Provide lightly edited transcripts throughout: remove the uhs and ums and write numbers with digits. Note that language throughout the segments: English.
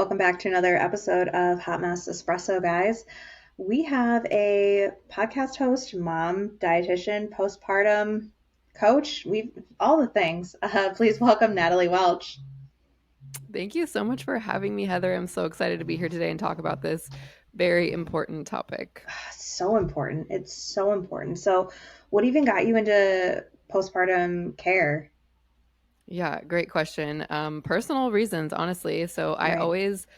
Welcome back to another episode of Hot Mess Espresso, guys. We have a podcast host, mom, dietitian, postpartum coach. We've all the things. Please welcome Natalie Welch. Thank you so much for having me, Heather. I'm so excited to be here today and talk about this very important topic. So important. It's so important. So, what even got you into postpartum care? Yeah, great question. Personal reasons, honestly. So I Right. always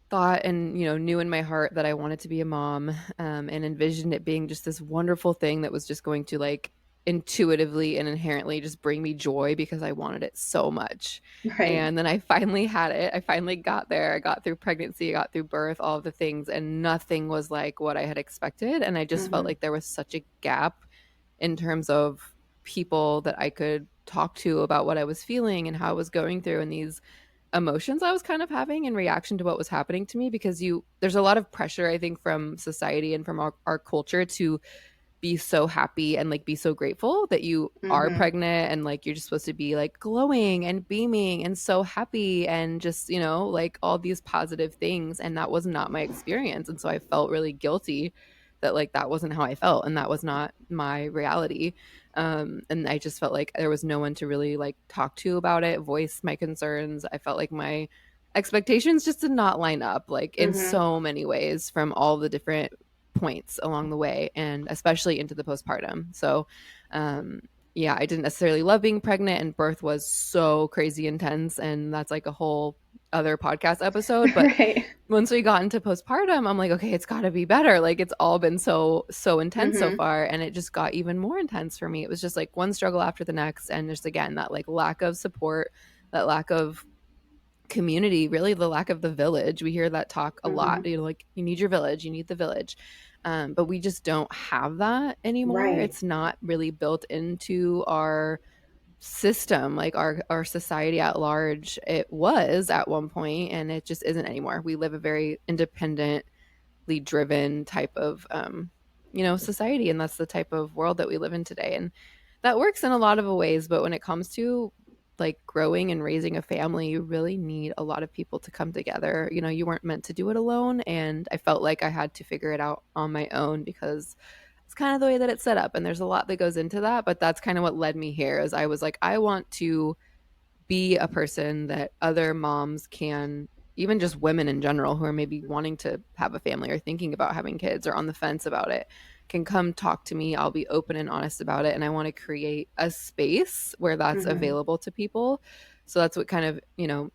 thought and knew in my heart that I wanted to be a mom, and envisioned it being just this wonderful thing that was just going to like intuitively and inherently just bring me joy because I wanted it so much. Right. And then I finally had it. I finally got there. I got through pregnancy, I got through birth, all of the things, and nothing was like what I had expected. And I just felt Mm-hmm. like there was such a gap in terms of people that I could talk to about what I was feeling and how I was going through and these emotions I was kind of having in reaction to what was happening to me, because there's a lot of pressure, I think, from society and from our culture to be so happy and like be so grateful that you are Mm-hmm. pregnant, and like you're just supposed to be like glowing and beaming and so happy and just like all these positive things, and that was not my experience. And so I felt really guilty that like that wasn't how I felt and that was not my reality. And I just felt like there was no one to really like talk to about it, voice my concerns. I felt like my expectations just did not line up, like in Mm-hmm. so many ways, from all the different points along the way, and especially into the postpartum. So um yeah, I didn't necessarily love being pregnant, and birth was so crazy intense, and that's like a whole other podcast episode. But Right. once we got into postpartum, I'm like, okay, it's got to be better. Like it's all been so intense so Mm-hmm. far, and it just got even more intense for me. It was just like one struggle after the next, and just again that like lack of support, that lack of community, really the lack of the village. We hear that talk a Mm-hmm. lot, like you need your village, you need the village. But we just don't have that anymore. Right. It's not really built into our system, like our society at large. It was at one point, and it just isn't anymore. We live a very independently driven type of society, and that's the type of world that we live in today. And that works in a lot of ways, but when it comes to like growing and raising a family, you really need a lot of people to come together. You weren't meant to do it alone, and I felt like I had to figure it out on my own because it's kind of the way that it's set up, and there's a lot that goes into that. But that's kind of what led me here. Is I was like, I want to be a person that other moms can, even just women in general who are maybe wanting to have a family or thinking about having kids or on the fence about it, can come talk to me. I'll be open and honest about it, and I want to create a space where that's Mm-hmm. available to people. So that's what kind of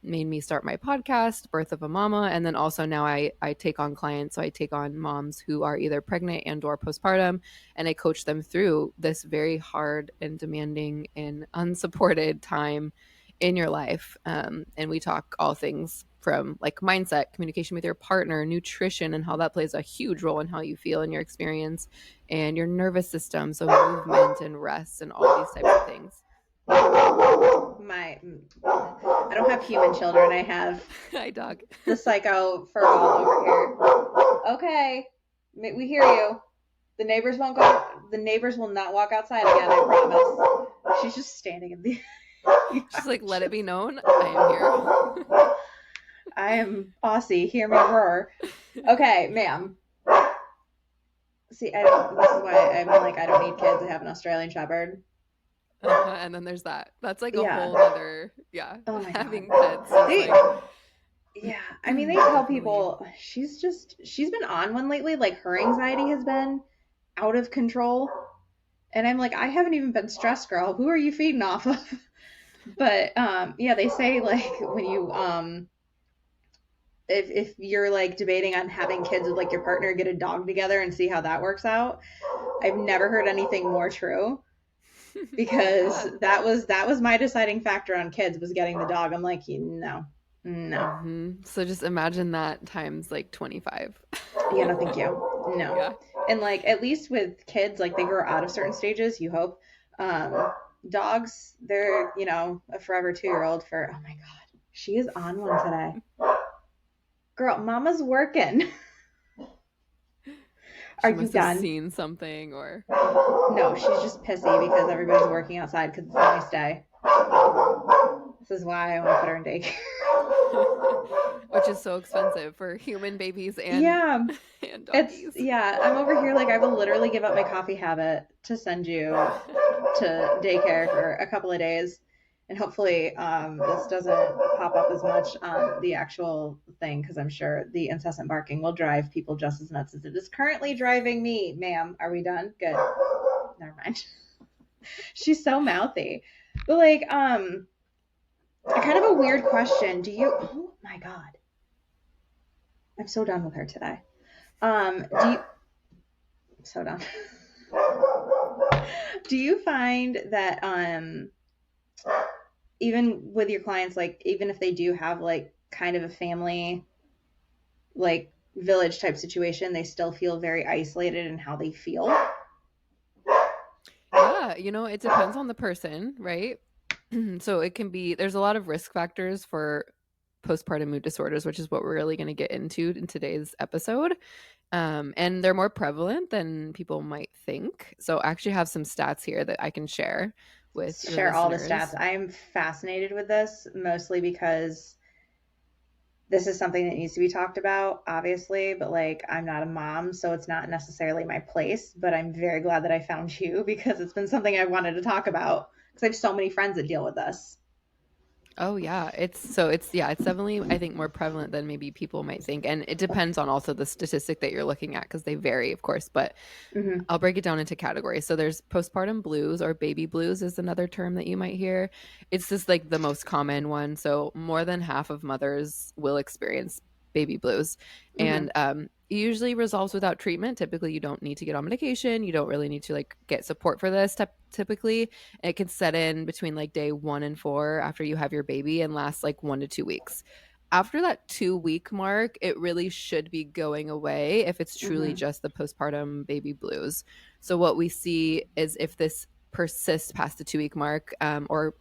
made me start my podcast, Birth of a Mama. And then also now I take on clients. So I take on moms who are either pregnant and or postpartum, and I coach them through this very hard and demanding and unsupported time in your life. And we talk all things from like mindset, communication with your partner, nutrition, and how that plays a huge role in how you feel in your experience, and your nervous system. So movement and rest and all these types of things. I don't have human children. I have Hi, dog. the psycho fur ball over here. Okay, we hear you. The neighbors won't go. The neighbors will not walk outside again. I promise. She's just standing in the. Just like, let it be known, I am here. I am bossy. Hear me roar. Okay, ma'am. See, I don't. This is why I'm like, I don't need kids. I have an Australian Shepherd. And then there's that. That's like a Yeah. whole other, yeah. Oh my Having god. pets is They. like, Yeah. I mean, they tell definitely. people she's been on one lately. Like her anxiety has been out of control. And I'm like, I haven't even been stressed, girl. Who are you feeding off of? But yeah, they say like when you if you're like debating on having kids with like your partner, get a dog together and see how that works out. I've never heard anything more true because Yeah. that was my deciding factor on kids was getting the dog. I'm like, no, no, So just imagine that times like 25. yeah, no, thank you, no. Yeah. And like at least with kids, like they grow out of certain stages. You hope. Dogs, they're a forever 2-year old for. Oh my god, she is on one today. Girl, mama's working. Are She you must have done? seen something or. No, she's just pissy because everybody's working outside because it's a nice day. This is why I want to put her in daycare. Which is so expensive for human babies and Yeah, and it's doggies. yeah. I'm over here like I will literally give up my coffee habit to send you to daycare for a couple of days, and hopefully this doesn't pop up as much on the actual thing because I'm sure the incessant barking will drive people just as nuts as it is currently driving me. Ma'am, are we done? Good. Never mind. She's so mouthy, but like kind of a weird question. Do you? Oh my god, I'm so done with her today. Do you? So done. Do you find that even with your clients, like even if they do have like kind of a family like village type situation, they still feel very isolated in how they feel? Yeah, it depends on the person, right? So it can be, there's a lot of risk factors for postpartum mood disorders, which is what we're really going to get into in today's episode. And they're more prevalent than people might think. So I actually have some stats here that I can share with your Share all the stats. listeners. I am fascinated with this mostly because this is something that needs to be talked about, obviously, but like I'm not a mom, so it's not necessarily my place. But I'm very glad that I found you because it's been something I wanted to talk about because I have so many friends that deal with this. Oh yeah, it's definitely, I think, more prevalent than maybe people might think, and it depends on also the statistic that you're looking at because they vary, of course. But Mm-hmm. I'll break it down into categories. So there's postpartum blues, or baby blues is another term that you might hear. It's just like the most common one. So more than half of mothers will experience baby blues. Mm-hmm. And it usually resolves without treatment. Typically, you don't need to get on medication. You don't really need to like get support for this typically. And it can set in between like day 1 and 4 after you have your baby and last like 1 to 2 weeks. After that 2 week mark, it really should be going away if it's truly Mm-hmm. just the postpartum baby blues. So, what we see is if this persists past the 2 week mark, or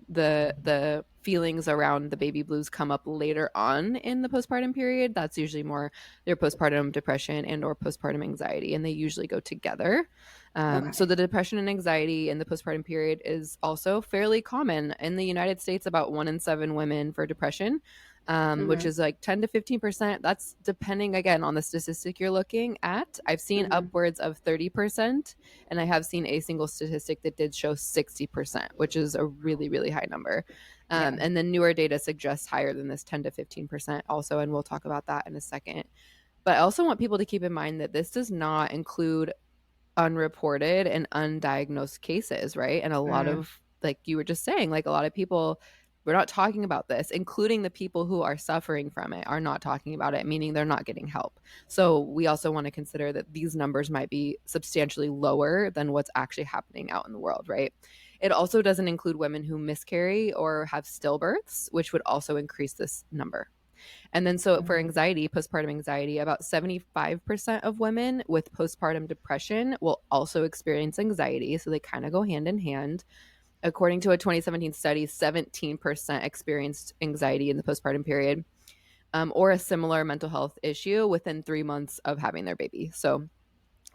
the feelings around the baby blues come up later on in the postpartum period, that's usually more their postpartum depression and or postpartum anxiety, and they usually go together. So Okay. the depression and anxiety in the postpartum period is also fairly common in the United States. About 1 in 7 women for depression, which Mm-hmm. is like 10 to 15%. That's depending again on the statistic you're looking at. I've seen Mm-hmm. upwards of 30%, and I have seen a single statistic that did show 60%, which is a really, really high number. Yeah. And then newer data suggests higher than this 10 to 15% also, and we'll talk about that in a second. But I also want people to keep in mind that this does not include unreported and undiagnosed cases, right? And a lot Mm-hmm. of, like you were just saying, like a lot of people, we're not talking about this, including the people who are suffering from it, are not talking about it, meaning they're not getting help. So we also want to consider that these numbers might be substantially lower than what's actually happening out in the world, right? It also doesn't include women who miscarry or have stillbirths, which would also increase this number. And then, so for Mm-hmm. anxiety, postpartum anxiety, about 75% of women with postpartum depression will also experience anxiety. So they kind of go hand in hand. According to a 2017 study, 17% experienced anxiety in the postpartum period, or a similar mental health issue within 3 months of having their baby. So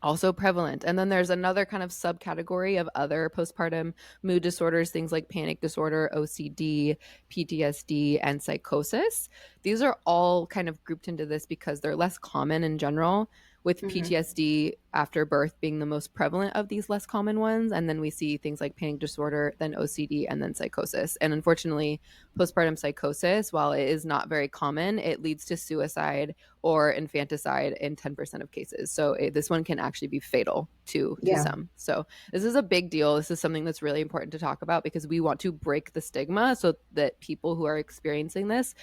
also prevalent. And then there's another kind of subcategory of other postpartum mood disorders, things like panic disorder, OCD, PTSD, and psychosis. These are all kind of grouped into this because they're less common in general, with Mm-hmm. PTSD after birth being the most prevalent of these less common ones. And then we see things like panic disorder, then OCD, and then psychosis. And unfortunately, postpartum psychosis, while it is not very common, it leads to suicide or infanticide in 10% of cases. So this one can actually be fatal to Yeah. some. So this is a big deal. This is something that's really important to talk about because we want to break the stigma so that people who are experiencing this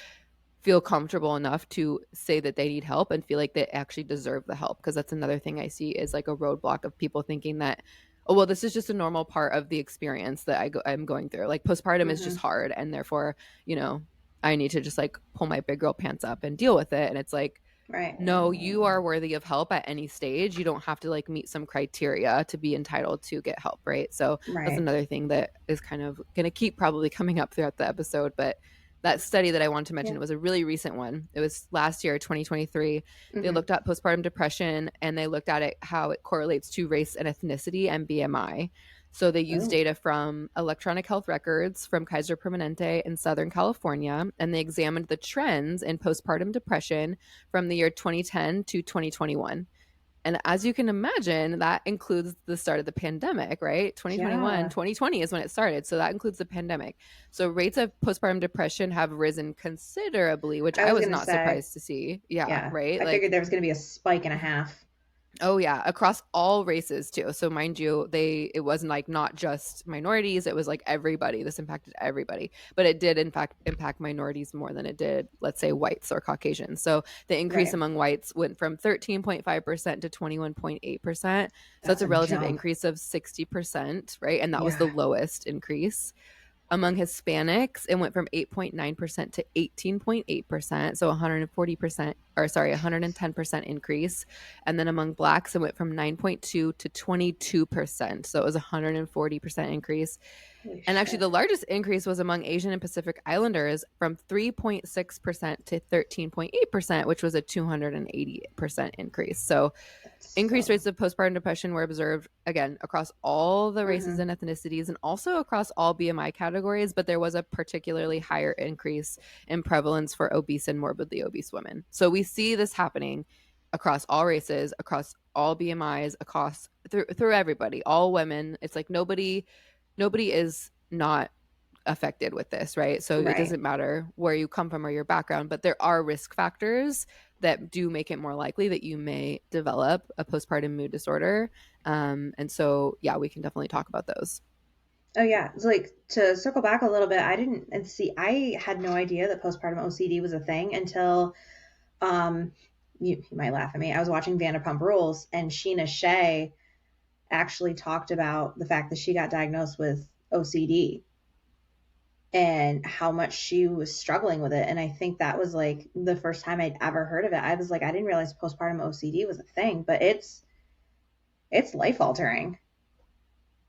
feel comfortable enough to say that they need help and feel like they actually deserve the help. Because that's another thing I see is like a roadblock of people thinking that, oh, well, this is just a normal part of the experience that I'm going through. Like postpartum is Mm-hmm. just hard, and therefore, you know, I need to just like pull my big girl pants up and deal with it. And it's like, Right. no, you are worthy of help at any stage. You don't have to like meet some criteria to be entitled to get help, right? So that's Right. another thing that is kind of going to keep probably coming up throughout the episode. But that study that I wanted to mention Yeah. was a really recent one. It was last year, 2023. They Mm-hmm. looked at postpartum depression, and they looked at it how it correlates to race and ethnicity and BMI. So they use Oh, data from electronic health records from Kaiser Permanente in Southern California, and they examined the trends in postpartum depression from the year 2010 to 2021. And as you can imagine, that includes the start of the pandemic, right? 2021, yeah. 2020 is when it started. So that includes the pandemic. So rates of postpartum depression have risen considerably, which I I was was gonna not say, surprised to see. Yeah, yeah. right? I figured Like, there was gonna be a spike and a half. oh yeah, across all races too. So mind you, it wasn't like not just minorities, it was like everybody. This impacted everybody. But it did in fact impact minorities more than it did, let's say, whites or Caucasians. So the increase Right. among whites went from 13.5% to 21.8%. So that's That's a a relative jump. increase of 60%, right? And that was the Yeah. lowest increase. Among Hispanics, it went from 8.9% to 18.8%, so 140%, or sorry, 110% increase. And then among Blacks, it went from 9.2 to 22%, so it was a 140% increase. Holy And actually, shit. the largest increase was among Asian and Pacific Islanders from 3.6% to 13.8%, which was a 280% increase. So That's increased so. rates of postpartum depression were observed again across all the races Mm-hmm. and ethnicities and also across all BMI categories, but there was a particularly higher increase in prevalence for obese and morbidly obese women. So we see this happening across all races, across all BMIs, across through everybody, all women. It's like nobody is not affected with this, right? So it Right. doesn't matter where you come from or your background, but there are risk factors that do make it more likely that you may develop a postpartum mood disorder. And so, yeah, we can definitely talk about those. Oh yeah. It's like to circle back a little bit, I didn't and see I had no idea that postpartum OCD was a thing until um you might laugh at me. I was watching Vanderpump Rules and Sheena Shea actually talked about the fact that she got diagnosed with OCD and how much she was struggling with it. And I think that was like the first time I'd ever heard of it. I was like, I didn't realize postpartum OCD was a thing, but it's life altering.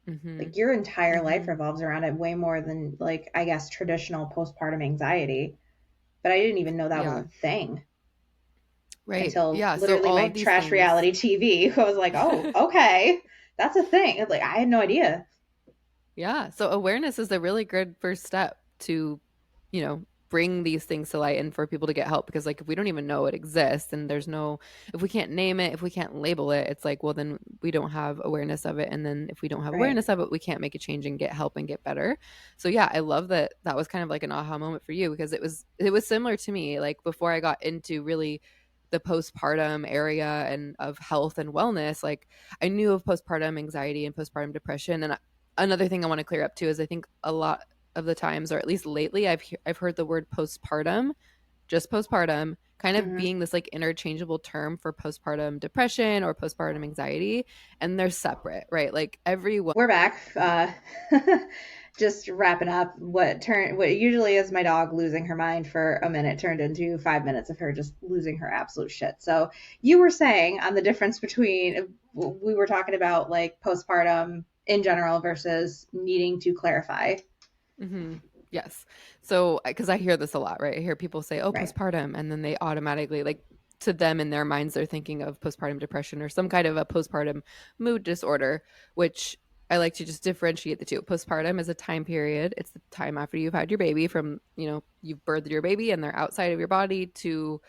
Mm-hmm. Like your entire life Mm-hmm. revolves around it way more than like I guess traditional postpartum anxiety. But I didn't even know that was a Yeah. thing Right. until Yeah. So literally all my of these trash things. reality TV. I was like, oh, okay, that's a thing. Like I had no idea. Yeah. So awareness is a really good first step to, bring these things to light and for people to get help because like if we don't even know it exists and if we can't name it, if we can't label it, it's like, well, then we don't have awareness of it. And then if we don't have Right. awareness of it, we can't make a change and get help and get better. So yeah, I love that that was kind of like an aha moment for you because it was similar to me. Like before I got into really the postpartum area and of health and wellness, like I knew of postpartum anxiety and postpartum depression. And another thing I want to clear up too is I think a lot of the times, or at least lately, I've heard the word postpartum, just postpartum, kind of Mm-hmm. being this like interchangeable term for postpartum depression or postpartum anxiety, and they're separate, right? Like everyone. We're back. Just wrapping up what usually is my dog losing her mind for a minute turned into 5 minutes of her just losing her absolute shit. So you were saying on the difference between we were talking about like postpartum in general versus needing to clarify. Mm-hmm. Yes. So, because I hear this a lot, right? I hear people say, oh, Right. postpartum, and then they automatically, like, to them in their minds, they're thinking of postpartum depression or some kind of a postpartum mood disorder, which I like to just differentiate the two. Postpartum is a time period, it's the time after you've had your baby from, you've birthed your baby and they're outside of your body to,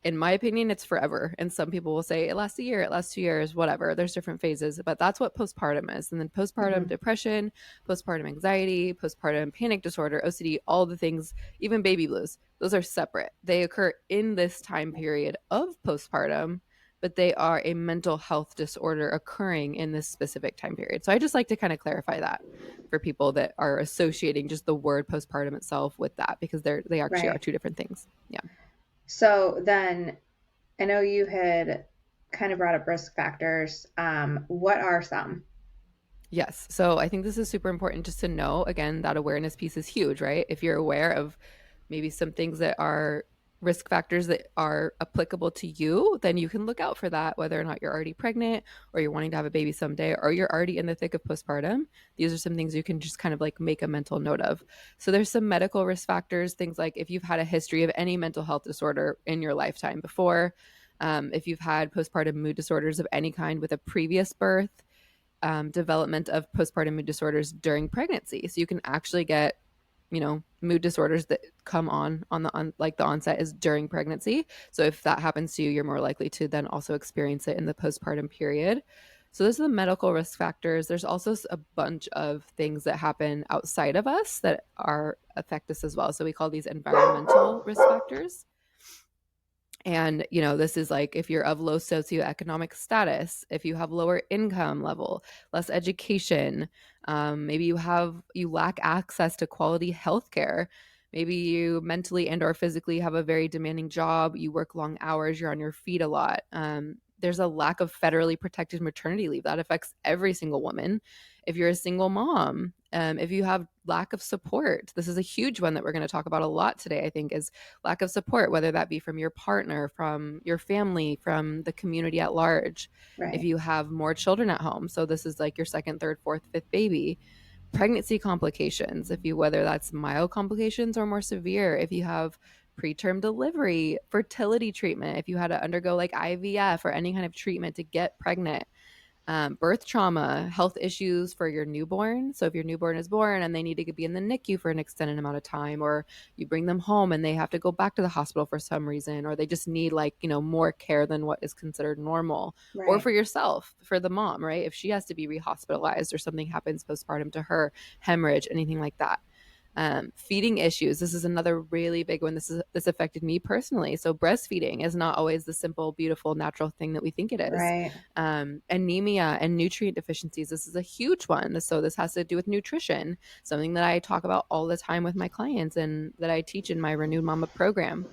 in my opinion, it's forever. And some people will say it lasts a year, it lasts 2 years, whatever. There's different phases, but that's what postpartum is. And then postpartum Mm-hmm. depression, postpartum anxiety, postpartum panic disorder, OCD, all the things, even baby blues, those are separate. They occur in this time period of postpartum, but they are a mental health disorder occurring in this specific time period. So I just like to kind of clarify that for people that are associating just the word postpartum itself with that because they actually are Right. two different things. Yeah. So then I know you had kind of brought up risk factors. What are some? Yes. So I think this is super important just to know again that awareness piece is huge, right? If you're aware of maybe some things that are risk factors that are applicable to you, then you can look out for that, whether or not you're already pregnant or you're wanting to have a baby someday or you're already in the thick of postpartum. These are some things you can just kind of like make a mental note of. So there's some medical risk factors, things like if you've had a history of any mental health disorder in your lifetime before, if you've had postpartum mood disorders of any kind with a previous birth, development of postpartum mood disorders during pregnancy. So you can actually get, mood disorders that come on like the onset is during pregnancy. So if that happens to you, you're more likely to then also experience it in the postpartum period. So those are the medical risk factors. There's also a bunch of things that happen outside of us that affect us as well. So we call these environmental risk factors. And, this is like if you're of low socioeconomic status, if you have lower income level, less education, maybe you lack access to quality healthcare. Maybe you mentally and or physically have a very demanding job. You work long hours. You're on your feet a lot. There's a lack of federally protected maternity leave that affects every single woman. If you're a single mom, if you have lack of support, this is a huge one that we're going to talk about a lot today, I think, is lack of support, whether that be from your partner, from your family, from the community at large. Right. If you have more children at home, so this is like your second, third, fourth, fifth baby, pregnancy complications, whether that's mild complications or more severe, if you have preterm delivery, fertility treatment, if you had to undergo like IVF or any kind of treatment to get pregnant, birth trauma, health issues for your newborn. So if your newborn is born and they need to be in the NICU for an extended amount of time, or you bring them home and they have to go back to the hospital for some reason, or they just need more care than what is considered normal, Right. or for yourself, for the mom, right? If she has to be rehospitalized or something happens postpartum to her, hemorrhage, anything like that. Feeding issues. This is another really big one. This affected me personally. So breastfeeding is not always the simple, beautiful, natural thing that we think it is. Right. Anemia and nutrient deficiencies. This is a huge one. So this has to do with nutrition, something that I talk about all the time with my clients and that I teach in my Renewed Mama program.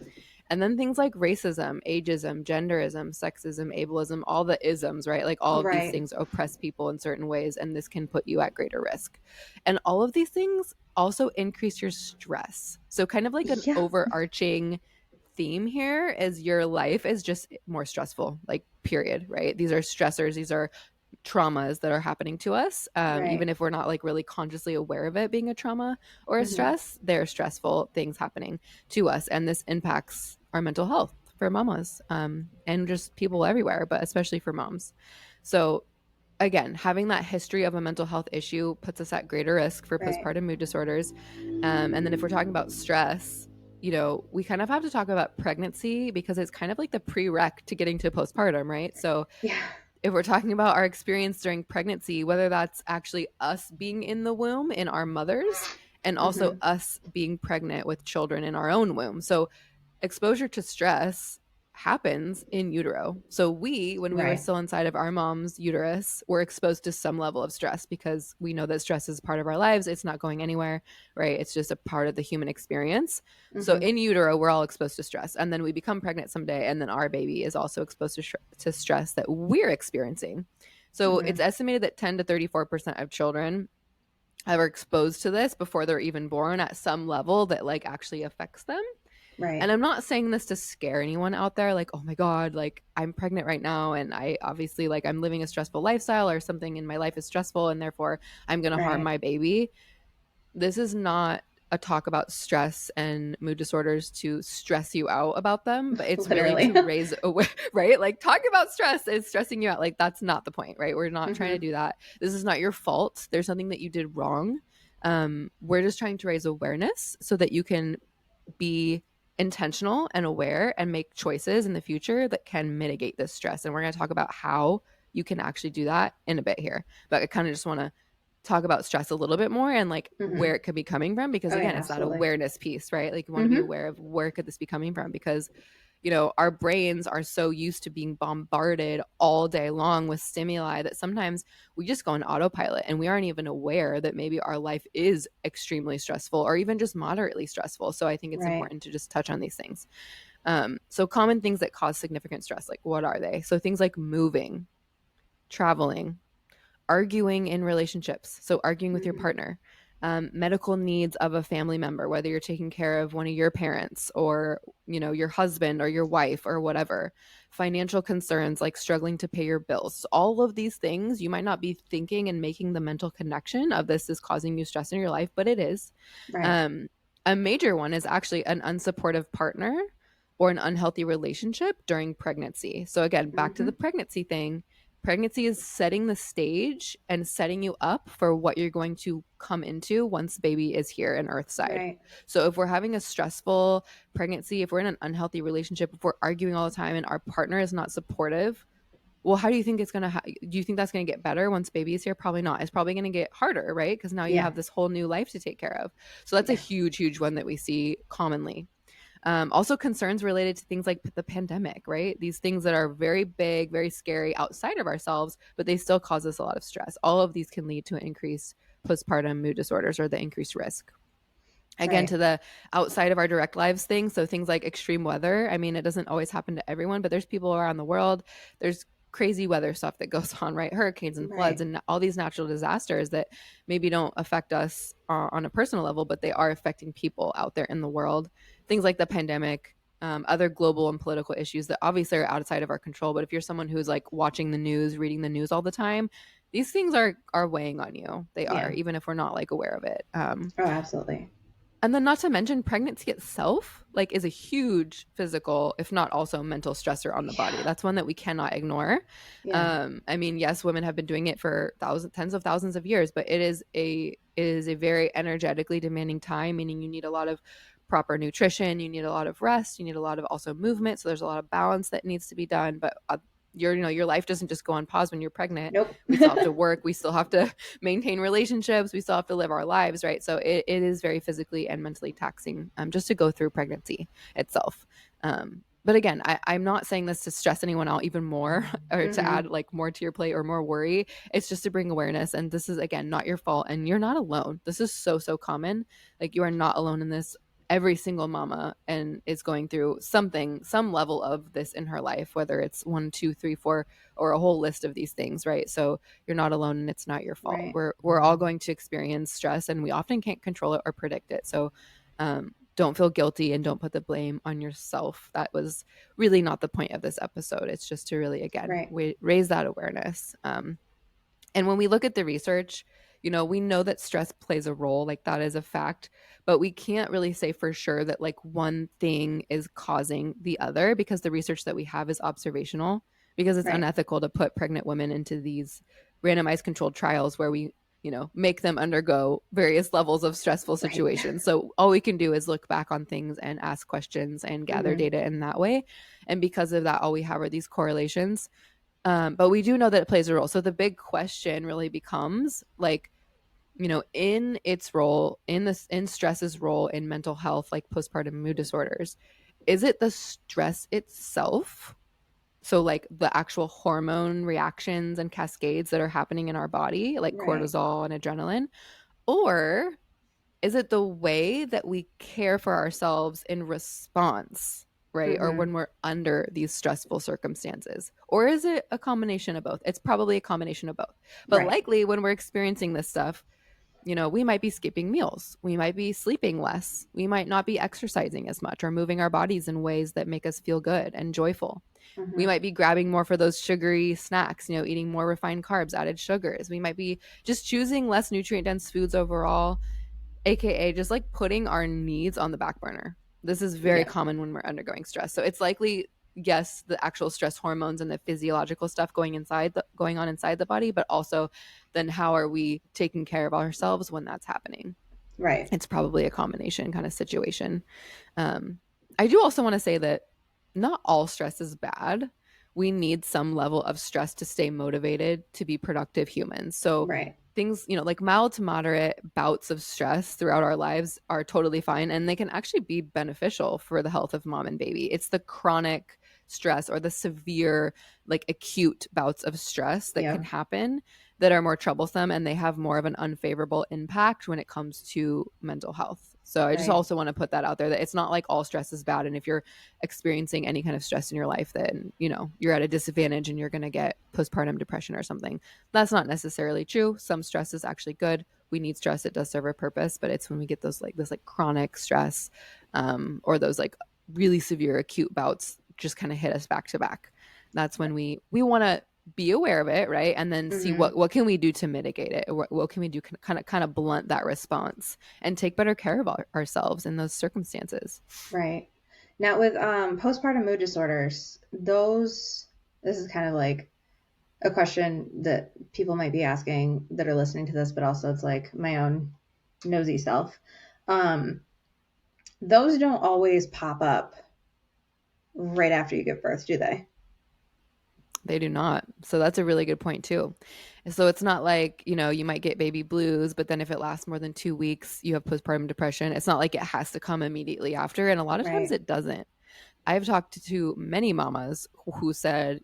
And then things like racism, ageism, genderism, sexism, ableism, all the isms, right? Like all of these things oppress people in certain ways, and this can put you at greater risk. And all of these things also increase your stress. So kind of like an overarching theme here is your life is just more stressful, like period, right? These are stressors. These are traumas that are happening to us, even if we're not like really consciously aware of it being a trauma or a stress. They're stressful things happening to us, and this impacts our mental health for mamas, and just people everywhere, but especially for moms. So again, having that history of a mental health issue puts us at greater risk for postpartum mood disorders. And then if we're talking about stress, we kind of have to talk about pregnancy because it's kind of like the prereq to getting to postpartum, right? So if we're talking about our experience during pregnancy, whether that's actually us being in the womb in our mothers and also us being pregnant with children in our own womb. So exposure to stress happens in utero. So when we were still inside of our mom's uterus, were exposed to some level of stress because we know that stress is part of our lives. It's not going anywhere, right? It's just a part of the human experience. So in utero, we're all exposed to stress. And then we become pregnant someday, and then our baby is also exposed to stress that we're experiencing. So it's estimated that 10 to 34% of children are exposed to this before they're even born at some level that like actually affects them. Right. And I'm not saying this to scare anyone out there, like, oh my God, like I'm pregnant right now and I obviously like I'm living a stressful lifestyle or something in my life is stressful and therefore I'm going to harm my baby. This is not a talk about stress and mood disorders to stress you out about them, but it's really to raise aware, right? Like talking about stress is stressing you out. Like that's not the point, right? We're not trying to do that. This is not your fault. There's something that you did wrong. We're just trying to raise awareness so that you can be intentional and aware and make choices in the future that can mitigate this stress. And we're going to talk about how you can actually do that in a bit here. But I kind of just want to talk about stress a little bit more and like where it could be coming from, because again, it's that awareness piece, right? Like you want to be aware of where could this be coming from, because our brains are so used to being bombarded all day long with stimuli that sometimes we just go on autopilot and we aren't even aware that maybe our life is extremely stressful or even just moderately stressful. So I think it's important to just touch on these things. So common things that cause significant stress, like what are they? So things like moving, traveling, arguing in relationships. So arguing with your partner, medical needs of a family member, whether you're taking care of one of your parents or, your husband or your wife or whatever, financial concerns like struggling to pay your bills. All of these things, you might not be thinking and making the mental connection of this is causing you stress in your life, but it is. A major one is actually an unsupportive partner or an unhealthy relationship during pregnancy. So again, back to the pregnancy thing, Pregnancy is setting the stage and setting you up for what you're going to come into once baby is here in Earthside. Right. So if we're having a stressful pregnancy, if we're in an unhealthy relationship, if we're arguing all the time and our partner is not supportive, well, how do you think it's going to do you think that's going to get better once baby is here? Probably not. It's probably going to get harder, right? Because now you Yeah. have this whole new life to take care of. So that's a Yeah. huge one that we see commonly. Also, concerns related to things like the pandemic, right? These things that are very big, very scary outside of ourselves, but they still cause us a lot of stress. All of these can lead to an increased postpartum mood disorders or the increased risk. Again, Right. to the outside of our direct lives thing. So things like extreme weather. I mean, it doesn't always happen to everyone, but there's people around the world. There's crazy weather stuff that goes on, right? Hurricanes and floods Right. and all these natural disasters that maybe don't affect us on a personal level, but they are affecting people out there in the world. Things like the pandemic, other global and political issues that obviously are outside of our control. But if you're someone who's like watching the news, reading the news all the time, these things are weighing on you. They are, Yeah. even if we're not like aware of it. Oh, absolutely. And then not to mention pregnancy itself, like, is a huge physical, if not also mental stressor on the body. Yeah. That's one that we cannot ignore. Yeah. I mean, yes, women have been doing it for tens of thousands of years, but it is a very energetically demanding time, meaning you need a lot of proper nutrition, you need a lot of rest, you need a lot of also movement. So there's a lot of balance that needs to be done. But your life doesn't just go on pause when you're pregnant. Nope. We still have to work. We still have to maintain relationships. We still have to live our lives, right? So it is very physically and mentally taxing, just to go through pregnancy itself. But again, I'm not saying this to stress anyone out even more or to Mm-hmm. add like more to your plate or more worry. It's just to bring awareness. And this is, again, not your fault. And you're not alone. This is so common. Like, you are not alone in this. Every single mama and is going through something, some level of this in her life, whether it's 1, 2, 3, 4, or a whole list of these things, right? So you're not alone and it's not your fault. Right. We're all going to experience stress and we often can't control it or predict it. So don't feel guilty and don't put the blame on yourself. That was really not the point of this episode. It's just to really, again, Right. raise that awareness. And when we look at the research, we know that stress plays a role, like that is a fact, but we can't really say for sure that like one thing is causing the other, because the research that we have is observational, because it's Right. unethical to put pregnant women into these randomized controlled trials where we, make them undergo various levels of stressful Right. situations. So all we can do is look back on things and ask questions and gather Mm-hmm. data in that way. And because of that, all we have are these correlations. But we do know that it plays a role. So the big question really becomes like, in its role, in stress's role in mental health, like postpartum mood disorders, is it the stress itself? So like the actual hormone reactions and cascades that are happening in our body, like Right. cortisol and adrenaline, or is it the way that we care for ourselves in response, right? Or Mm-hmm. when we're under these stressful circumstances? Or is it a combination of both? It's probably a combination of both. But Right. likely when we're experiencing this stuff, we might be skipping meals. We might be sleeping less. We might not be exercising as much or moving our bodies in ways that make us feel good and joyful. We Mm-hmm. might be grabbing more for those sugary snacks, eating more refined carbs, added sugars. We might be just choosing less nutrient dense foods overall, aka just like putting our needs on the back burner. This is very Yeah. common when we're undergoing stress. So it's likely, yes, the actual stress hormones and the physiological stuff going on inside the body, but also then how are we taking care of ourselves when that's happening? Right. It's probably a combination kind of situation. um, I do also want to say that not all stress is bad. We need some level of stress to stay motivated to be productive humans. So Right. things, like mild to moderate bouts of stress throughout our lives are totally fine, and they can actually be beneficial for the health of mom and baby. It's the chronic stress or the severe, like acute bouts of stress that can Yep. happen that are more troublesome, and they have more of an unfavorable impact when it comes to mental health. So I just Right. also want to put that out there, that it's not like all stress is bad. And if you're experiencing any kind of stress in your life, then, you're at a disadvantage and you're going to get postpartum depression or something. That's not necessarily true. Some stress is actually good. We need stress. It does serve a purpose, but it's when we get those like this like chronic stress, or those like really severe acute bouts just kind of hit us back to back. That's when we want to be aware of it, right? And then see Mm-hmm. what can we do to mitigate it? What can we do kind of blunt that response and take better care of ourselves in those circumstances? Right. Now with postpartum mood disorders, this is kind of like a question that people might be asking that are listening to this, but also it's like my own nosy self. Um, those don't always pop up right after you give birth, do they? They do not. So that's a really good point too. So it's not like, you might get baby blues, but then if it lasts more than 2 weeks, you have postpartum depression. It's not like it has to come immediately after. And a lot of times Right. it doesn't. I've talked to many mamas who said,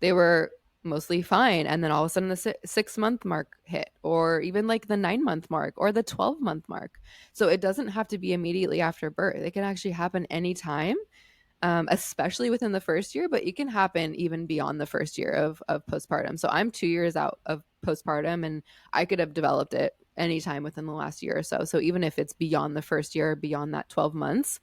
they were mostly fine. And then all of a sudden the 6 month mark hit, or even like the 9 month mark or the 12-month mark. So it doesn't have to be immediately after birth. It can actually happen anytime, especially within the first year, but it can happen even beyond the first year of postpartum. So I'm 2 years out of postpartum, and I could have developed it anytime within the last year or so. So even if it's beyond the first year, beyond that 12 months,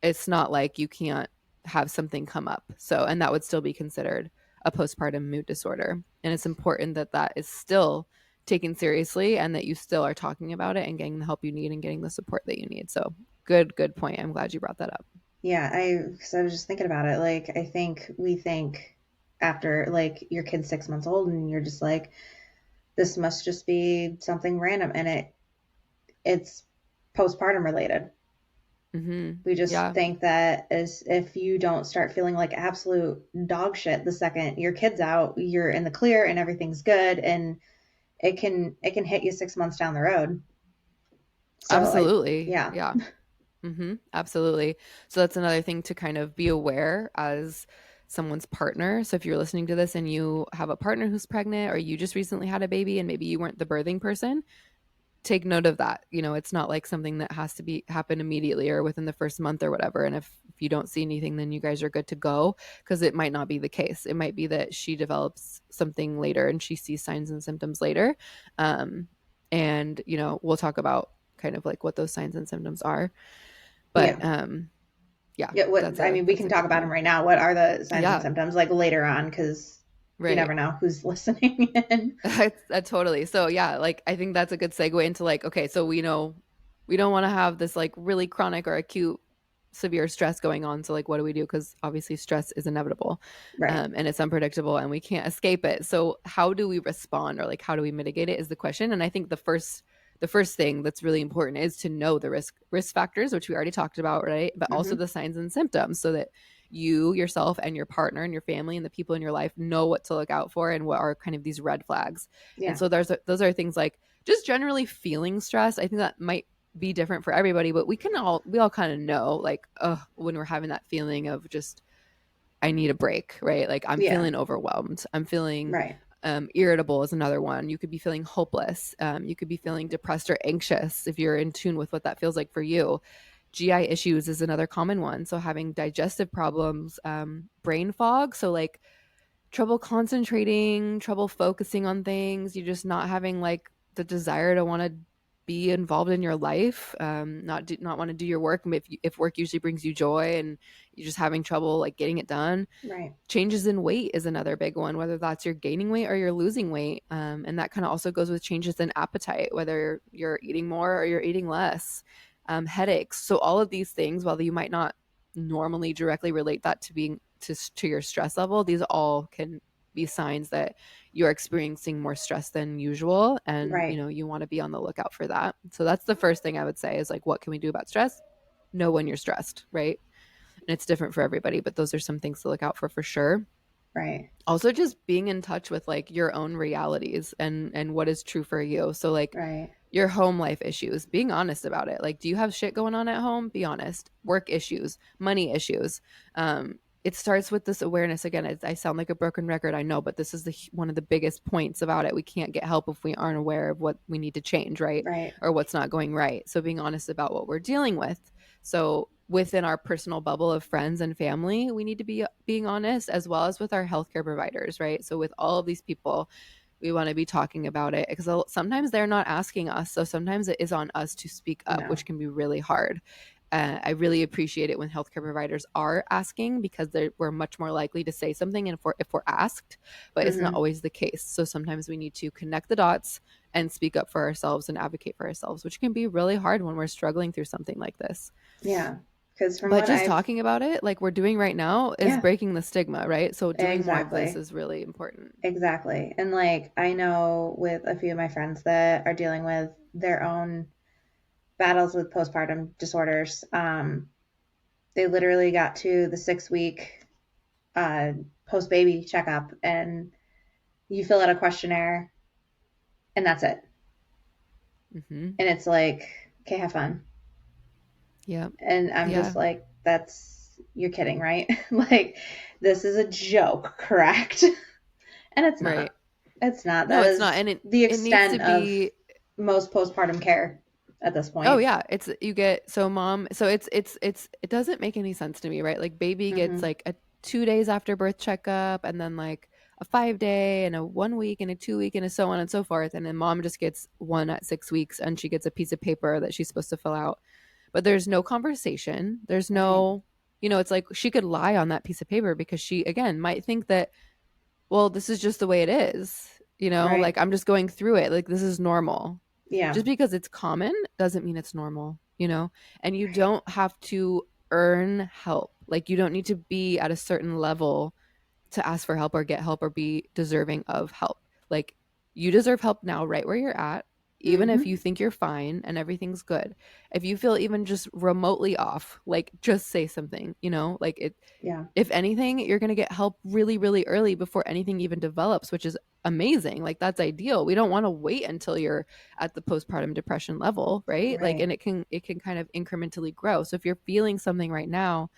it's not like you can't have something come up. So, and that would still be considered a postpartum mood disorder. And it's important that that is still taken seriously and that you still are talking about it and getting the help you need and getting the support that you need. So, good point. I'm glad you brought that up. Yeah, because I was just thinking about it. Like, I think we think after like your kid's 6 months old, and you're just like, this must just be something random, and it's postpartum related. We just Yeah, think that as if you don't start feeling like absolute dog shit the second your kid's out, you're in the clear and everything's good, and it can hit you 6 months down the road. So absolutely. yeah, Yeah. Absolutely. So that's another thing to kind of be aware as someone's partner. So if you're listening to this and you have a partner who's pregnant, or you just recently had a baby and maybe you weren't the birthing person, take note of that. It's not like something that has to be happen immediately or within the first month or whatever. And if you don't see anything, then you guys are good to go, because it might not be the case. It might be that she develops something later and she sees signs and symptoms later. Um, and we'll talk about kind of like what those signs and symptoms are. But yeah, yeah, yeah. What that's I a mean, we that's can a talk good about them point. right now. What are the signs and Yeah, symptoms like later on? Because you right. never know who's listening in. Totally. So yeah, like I think that's a good segue into like, okay, so we know we don't want to have this like really chronic or acute severe stress going on. So like, what do we do? Because obviously stress is inevitable, Right. and it's unpredictable and we can't escape it. So how do we respond, or like how do we mitigate it is the question. And I think the first thing that's really important is to know the risk factors, which we already talked about, right? But also Mm-hmm. the signs and symptoms, so that you yourself and your partner and your family and the people in your life know what to look out for and what are kind of these red flags. And Yeah. so those are things like just generally feeling stress. I think that might be different for everybody, but we all kind of know, like, when we're having that feeling of just, I need a break, right? Like I'm Yeah. feeling overwhelmed. I'm feeling Right. irritable is another one. You could be feeling hopeless. You could be feeling depressed or anxious if you're in tune with what that feels like for you. GI issues is another common one. So having digestive problems, brain fog. So like trouble concentrating, trouble focusing on things. You're just not having like the desire to want to be involved in your life, not want to do your work. If work usually brings you joy and you're just having trouble like getting it done. Right. Changes in weight is another big one, whether that's you're gaining weight or you're losing weight. And that kind of also goes with changes in appetite, whether you're eating more or you're eating less. Headaches. So all of these things, while you might not normally directly relate that to being to your stress level, these all can be signs that you're experiencing more stress than usual, and Right. you want to be on the lookout for that. So that's the first thing I would say is like, what can we do about stress? Know when you're stressed, right? And it's different for everybody, but those are some things to look out for sure. Right. Also just being in touch with like your own realities and what is true for you. So like Right. your home life issues, being honest about it. Like, do you have shit going on at home? Be honest. Work issues, money issues. It starts with this awareness. Again, I sound like a broken record, I know, but this is one of the biggest points about it. We can't get help if we aren't aware of what we need to change, right? Right. Or what's not going right. So being honest about what we're dealing with. So within our personal bubble of friends and family, we need to be being honest, as well as with our healthcare providers, right? So with all of these people, we want to be talking about it, because sometimes they're not asking us. So sometimes it is on us to speak up, No. which can be really hard. I really appreciate it when healthcare providers are asking, because we're much more likely to say something if we're asked, but it's not Mm-hmm. always the case. So sometimes we need to connect the dots and speak up for ourselves and advocate for ourselves, which can be really hard when we're struggling through something like this. Yeah. Because from But what just I've, talking about it like we're doing right now is yeah, breaking the stigma, right? So doing more of this exactly. is really important. Exactly. And like, I know with a few of my friends that are dealing with their own battles with postpartum disorders, they literally got to the 6 week post baby checkup and you fill out a questionnaire and that's it. Mhm. And it's like, okay, have fun. Yep. And I'm just Yeah. like, you're kidding, right? Like, this is a joke, correct? And it's not. Right. It's not. No, That it's not. is And the it needs to extent of be. most postpartum care at this Oh point. yeah, it's you get so mom. So it's it doesn't make any sense to me, right? Like baby gets Mm-hmm. like a 2 days after birth checkup, and then like a 5 day, and a 1 week, and a 2 week, and a so on and so forth. And then mom just gets one at 6 weeks, and she gets a piece of paper that she's supposed to fill out. But there's no conversation. There's Right. no, it's like she could lie on that piece of paper because she again might think that, well, this is just the way it is. Right. Like I'm just going through it. Like this is normal. Yeah. Just because it's common doesn't mean it's normal. And you Right. don't have to earn help. Like you don't need to be at a certain level to ask for help or get help or be deserving of help. Like you deserve help now, right where you're at, even if Mm-hmm. you think you're fine and everything's good. If you feel even just remotely off, like just say something, like it, Yeah. if anything, you're going to get help really, really early before anything even develops, which is amazing. Like that's ideal. We don't want to wait until you're at the postpartum depression level, right? Like, Right. and it can kind of incrementally grow. So if you're feeling something right now,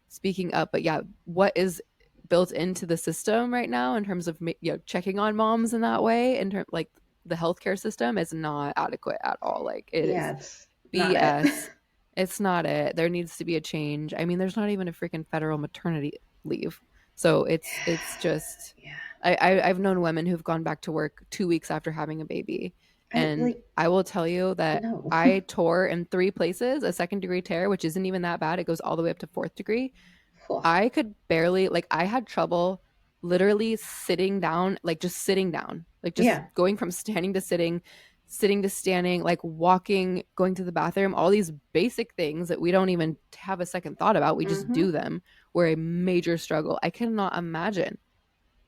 speaking up, but yeah, what is built into the system right now in terms of checking on moms in that way, in terms like the healthcare system is not adequate at all. Like it Yeah. is It's not it. BS. It's not it. There needs to be a change. I mean, there's not even a freaking federal maternity leave. So it's just Yeah. I've known women who've gone back to work 2 weeks after having a baby. I And like, I will tell you that no. I tore in 3 places a second-degree tear, which isn't even that bad. It goes all the way up to fourth degree. I could barely, like, I had trouble literally sitting down, like just sitting down, like just Yeah. going from standing to sitting, sitting to standing, like walking, going to the bathroom, all these basic things that we don't even have a second thought about. We just Mm-hmm. do them were a major struggle. I cannot imagine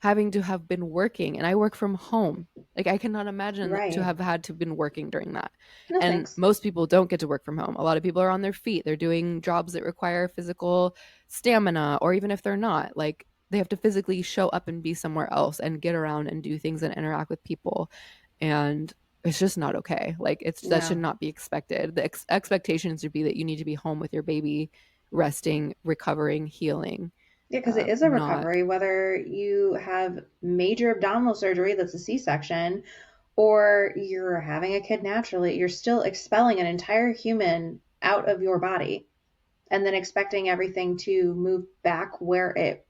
having to have been working, and I work from home. Like I cannot imagine to Right. have had to been working during that. No And thanks. most people don't get to work from home. A lot of people are on their feet. They're doing jobs that require physical stamina, or even if they're not, like they have to physically show up and be somewhere else and get around and do things and interact with people. And it's just not okay. Like that should No. not be expected. The expectations would be that you need to be home with your baby, resting, recovering, healing. Yeah, because it is a Not recovery, whether you have major abdominal surgery that's a C-section or you're having a kid naturally, you're still expelling an entire human out of your body and then expecting everything to move back where it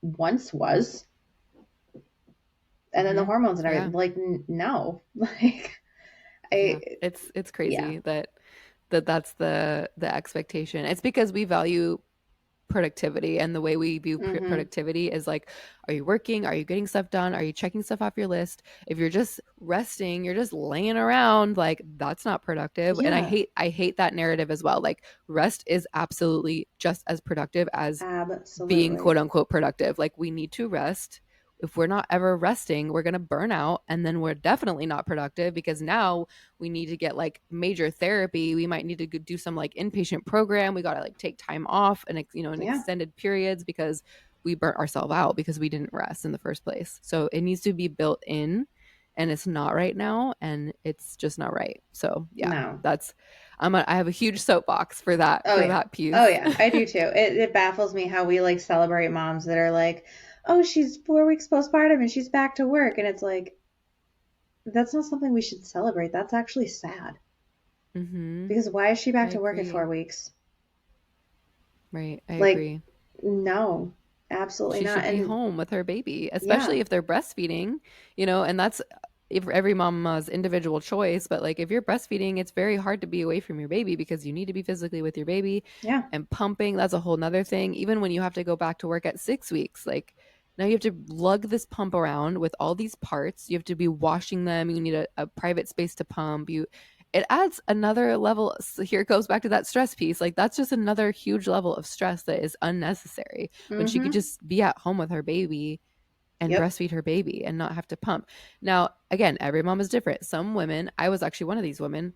once was. And then the mm-hmm. hormones and Yeah. everything, like, no, like, Yeah, I, it's yeah. crazy that's the expectation. It's because we value productivity, and the way we view Mm-hmm. productivity is like, are you working? Are you getting stuff done? Are you checking stuff off your list? If you're just resting, you're just laying around, like that's not productive. And I Yeah, hate that narrative as well. Like rest is absolutely just as productive as being absolutely. quote unquote productive. Like we need to rest. If we're not ever resting, we're going to burn out, and then we're definitely not productive because now we need to get like major therapy. We might need to do some like inpatient program. We got to like take time off and in Yeah, extended periods because we burnt ourselves out because we didn't rest in the first place. So it needs to be built in, and it's not right now, and it's just not right. So yeah, no. that's I have a huge soapbox for that Oh, for yeah. that Oh, piece. yeah. I do too. It baffles me how we like celebrate moms that are like, oh, she's 4 weeks postpartum and she's back to work. And it's like, that's not something we should celebrate. That's actually sad. Mm-hmm. Because why is she I back to work at agree. 4 weeks? Right. I Like, agree. no, absolutely She not. should be And home with her baby, yeah, especially if they're breastfeeding, and that's if every mama's individual choice. But like if you're breastfeeding, it's very hard to be away from your baby because you need to be physically with your baby, yeah, and pumping, that's a whole nother thing. Even when you have to go back to work at 6 weeks, like now you have to lug this pump around with all these parts. You have to be washing them. You need a private space to pump. it adds another level. So here it goes back to that stress piece. Like that's just another huge level of stress that is unnecessary when she could Mm-hmm. just be at home with her baby and Yep. breastfeed her baby and not have to pump. Now, again, every mom is different. Some women, I was actually one of these women,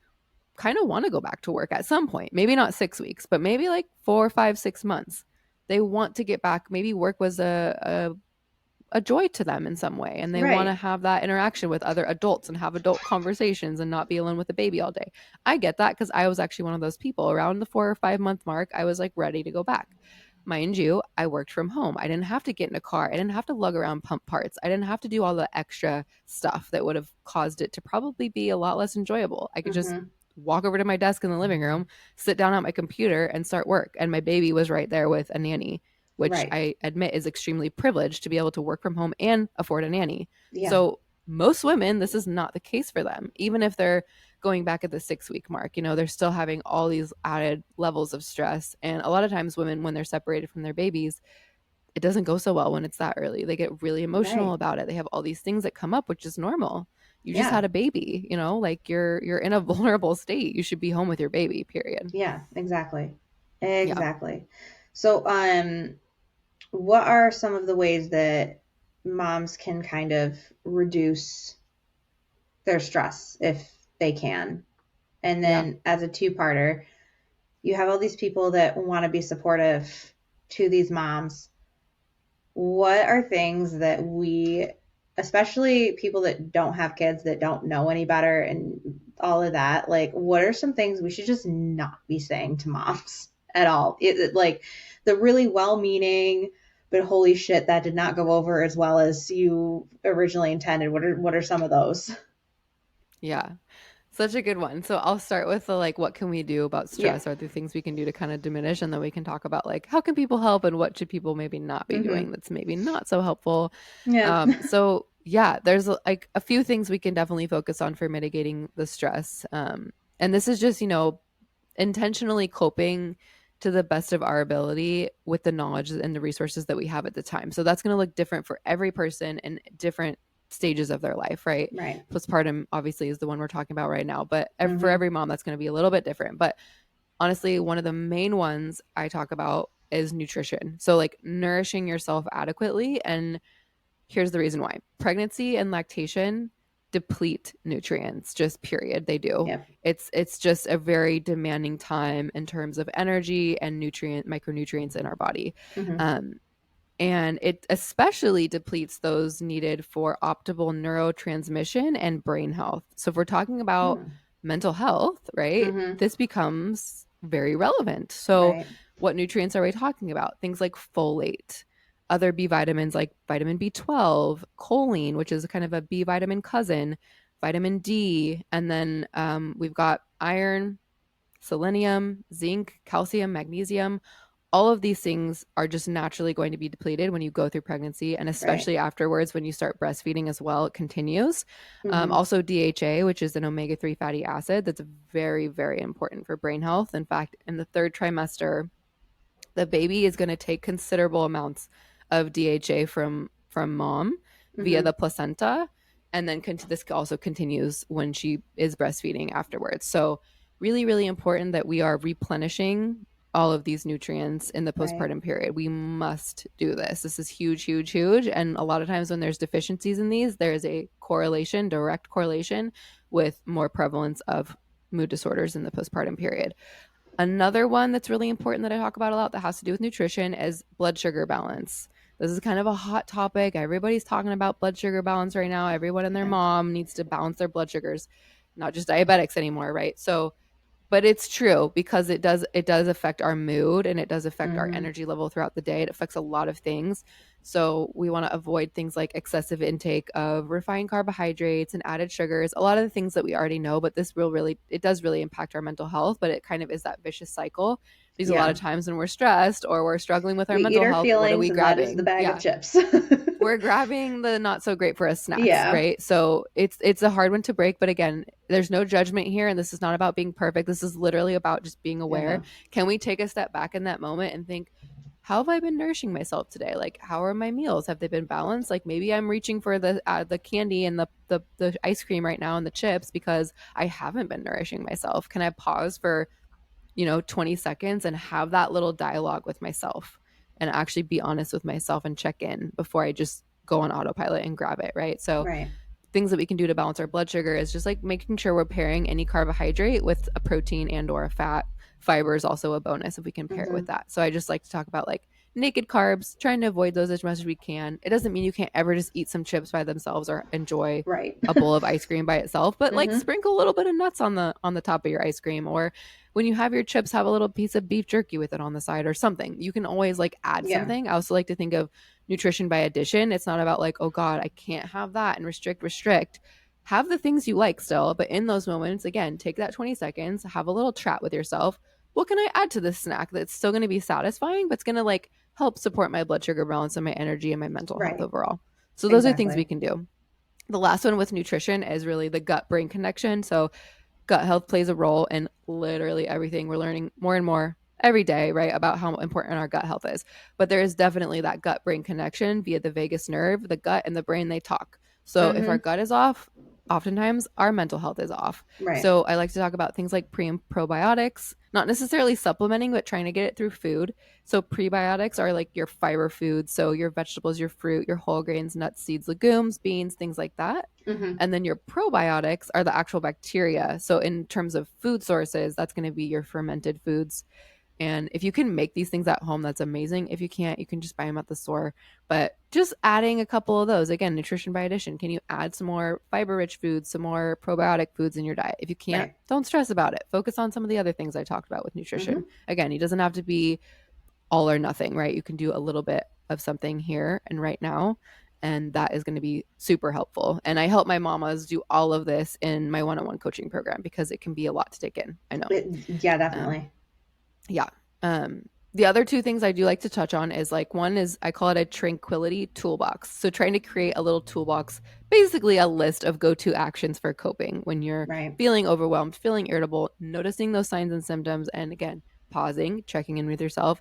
kind of want to go back to work at some point. Maybe not 6 weeks, but maybe like 4, 5, 6 months. They want to get back. Maybe work was a joy to them in some way, and they want to Right. have that interaction with other adults and have adult conversations and not be alone with the baby all day. I get that because I was actually one of those people. Around the 4 or 5 month mark, I was like ready to go back. Mind you, I worked from home. I didn't have to get in a car. I didn't have to lug around pump parts. I didn't have to do all the extra stuff that would have caused it to probably be a lot less enjoyable. I could just Mm-hmm. walk over to my desk in the living room, sit down at my computer, and start work. And my baby was right there with a nanny, which Right. I admit is extremely privileged to be able to work from home and afford a nanny. Yeah. So most women, this is not the case for them. Even if they're going back at the 6 week mark, they're still having all these added levels of stress. And a lot of times women, when they're separated from their babies, it doesn't go so well when it's that early. They get really emotional Right. about it. They have all these things that come up, which is normal. You just Yeah. had a baby, like you're in a vulnerable state. You should be home with your baby, period. Yeah. Exactly. Yeah. Exactly. So, what are some of the ways that moms can kind of reduce their stress if they can? And Yeah. then, as a two-parter, you have all these people that want to be supportive to these moms. What are things that we, especially people that don't have kids, that don't know any better and all of that, like what are some things we should just not be saying to moms at all? Like the really well-meaning, but holy shit, that did not go over as well as you originally intended. What are some of those? Yeah. Such a good one. So I'll start with the like, what can we do about Yeah. stress? Are there things we can do to kind of diminish? And then we can talk about like, how can people help and what should people maybe not be doing Mm-hmm. that's maybe not so helpful. Yeah. So yeah, there's like a few things we can definitely focus on for mitigating the stress. And this is just, intentionally coping to the best of our ability with the knowledge and the resources that we have at the time. So that's going to look different for every person and different stages of their life, right? Right. Postpartum obviously is the one we're talking about right now, but for Mm-hmm. every mom that's going to be a little bit different. But honestly, one of the main ones I talk about is nutrition. So like nourishing yourself adequately. And here's the reason why. Pregnancy and lactation deplete nutrients, just period. They do. Yep. It's just a very demanding time in terms of energy and micronutrients in our body. Mm-hmm. Um, and it especially depletes those needed for optimal neurotransmission and brain health. So if we're talking about Hmm. mental health, right, Mm-hmm. this becomes very relevant. So Right. what nutrients are we talking about? Things like folate, other B vitamins like vitamin B12, choline, which is kind of a B vitamin cousin, vitamin D, and then we've got iron, selenium, zinc, calcium, magnesium. All of these things are just naturally going to be depleted when you go through pregnancy, and Right. especially afterwards when you start breastfeeding as well. It continues. Mm-hmm. Also, DHA, which is an omega-3 fatty acid, that's very, very important for brain health. In fact, in the third trimester, the baby is going to take considerable amounts of DHA from mom via Mm-hmm. the placenta, and then this also continues when she is breastfeeding afterwards. So really, really important that we are replenishing all of these nutrients in the Right. postpartum period. We must do this. This is huge, huge, huge. And a lot of times when there's deficiencies in these, there is a correlation, direct correlation with more prevalence of mood disorders in the postpartum period. Another one that's really important that I talk about a lot that has to do with nutrition is blood sugar balance. This is kind of a hot topic. Everybody's talking about blood sugar balance right now. Everyone and their Yeah. mom needs to balance their blood sugars, not just diabetics anymore, right? So but it's true because it does affect our mood and it does affect our Mm-hmm. energy level throughout the day. It affects a lot of things. So we want to avoid things like excessive intake of refined carbohydrates and added sugars, a lot of the things that we already know, but this will really it does really impact our mental health, but it kind of is that vicious cycle. Because a lot Yeah. of times when we're stressed or we're struggling with our We eat mental our health, what are feelings, we and that is the grabbing? bag of Yeah, chips. we're grabbing the not so great for us snacks, Yeah. right? So it's a hard one to break, but again, there's no judgment here, and this is not about being perfect. This is literally about just being aware. Yeah. Can we take a step back in that moment and think, how have I been nourishing myself today? Like, how are my meals? Have they been balanced? Like, maybe I'm reaching for the candy and the ice cream right now and the chips because I haven't been nourishing myself. Can I pause for 20 seconds and have that little dialogue with myself and actually be honest with myself and check in before I just go on autopilot and grab it, right? So Right. things that we can do to balance our blood sugar is just like making sure we're pairing any carbohydrate with a protein and or a fat. Fiber is also a bonus if we can pair it with Mm-hmm. that. So I just like to talk about like naked carbs, trying to avoid those as much as we can. It doesn't mean you can't ever just eat some chips by themselves or enjoy Right. a bowl of ice cream by itself, but like Mm-hmm. sprinkle a little bit of nuts on the top of your ice cream, or when you have your chips, have a little piece of beef jerky with it on the side or something. You can always like add Yeah. something. I also like to think of nutrition by addition. It's not about like, oh God, I can't have that and restrict. Have the things you like still, but in those moments, again, take that 20 seconds, have a little chat with yourself. What can I add to this snack that's still going to be satisfying, but it's going to like help support my blood sugar balance and my energy and my mental health Right. overall? So those are things we Exactly. can do. The last one with nutrition is really the gut brain connection. So gut health plays a role in literally everything. We're learning more and more every day, right, about how important our gut health is. But there is definitely that gut brain connection via the vagus nerve. The gut and the brain, they talk. So if our Mm-hmm. gut is off, oftentimes our mental health is off. Right. So I like to talk about things like pre and probiotics, not necessarily supplementing, but trying to get it through food. So prebiotics are like your fiber foods, so your vegetables, your fruit, your whole grains, nuts, seeds, legumes, beans, things like that. Mm-hmm. And then your probiotics are the actual bacteria. So in terms of food sources, that's going to be your fermented foods. And if you can make these things at home, that's amazing. If you can't, you can just buy them at the store. But just adding a couple of those, again, nutrition by addition. Can you add some more fiber rich foods, some more probiotic foods in your diet? If you can't, Right. don't stress about it. Focus on some of the other things I talked about with Mm-hmm. nutrition. Again, it doesn't have to be all or nothing, right? You can do a little bit of something here and right now. And that is going to be super helpful. And I help my mamas do all of this in my one on one coaching program because it can be a lot to take in. I know. Yeah, Um, definitely. yeah. The other two things I do like to touch on is like one is I call it a tranquility toolbox. So trying to create a little toolbox, basically a list of go-to actions for coping when you're Right. feeling overwhelmed, feeling irritable, noticing those signs and symptoms, and again, pausing, checking in with yourself.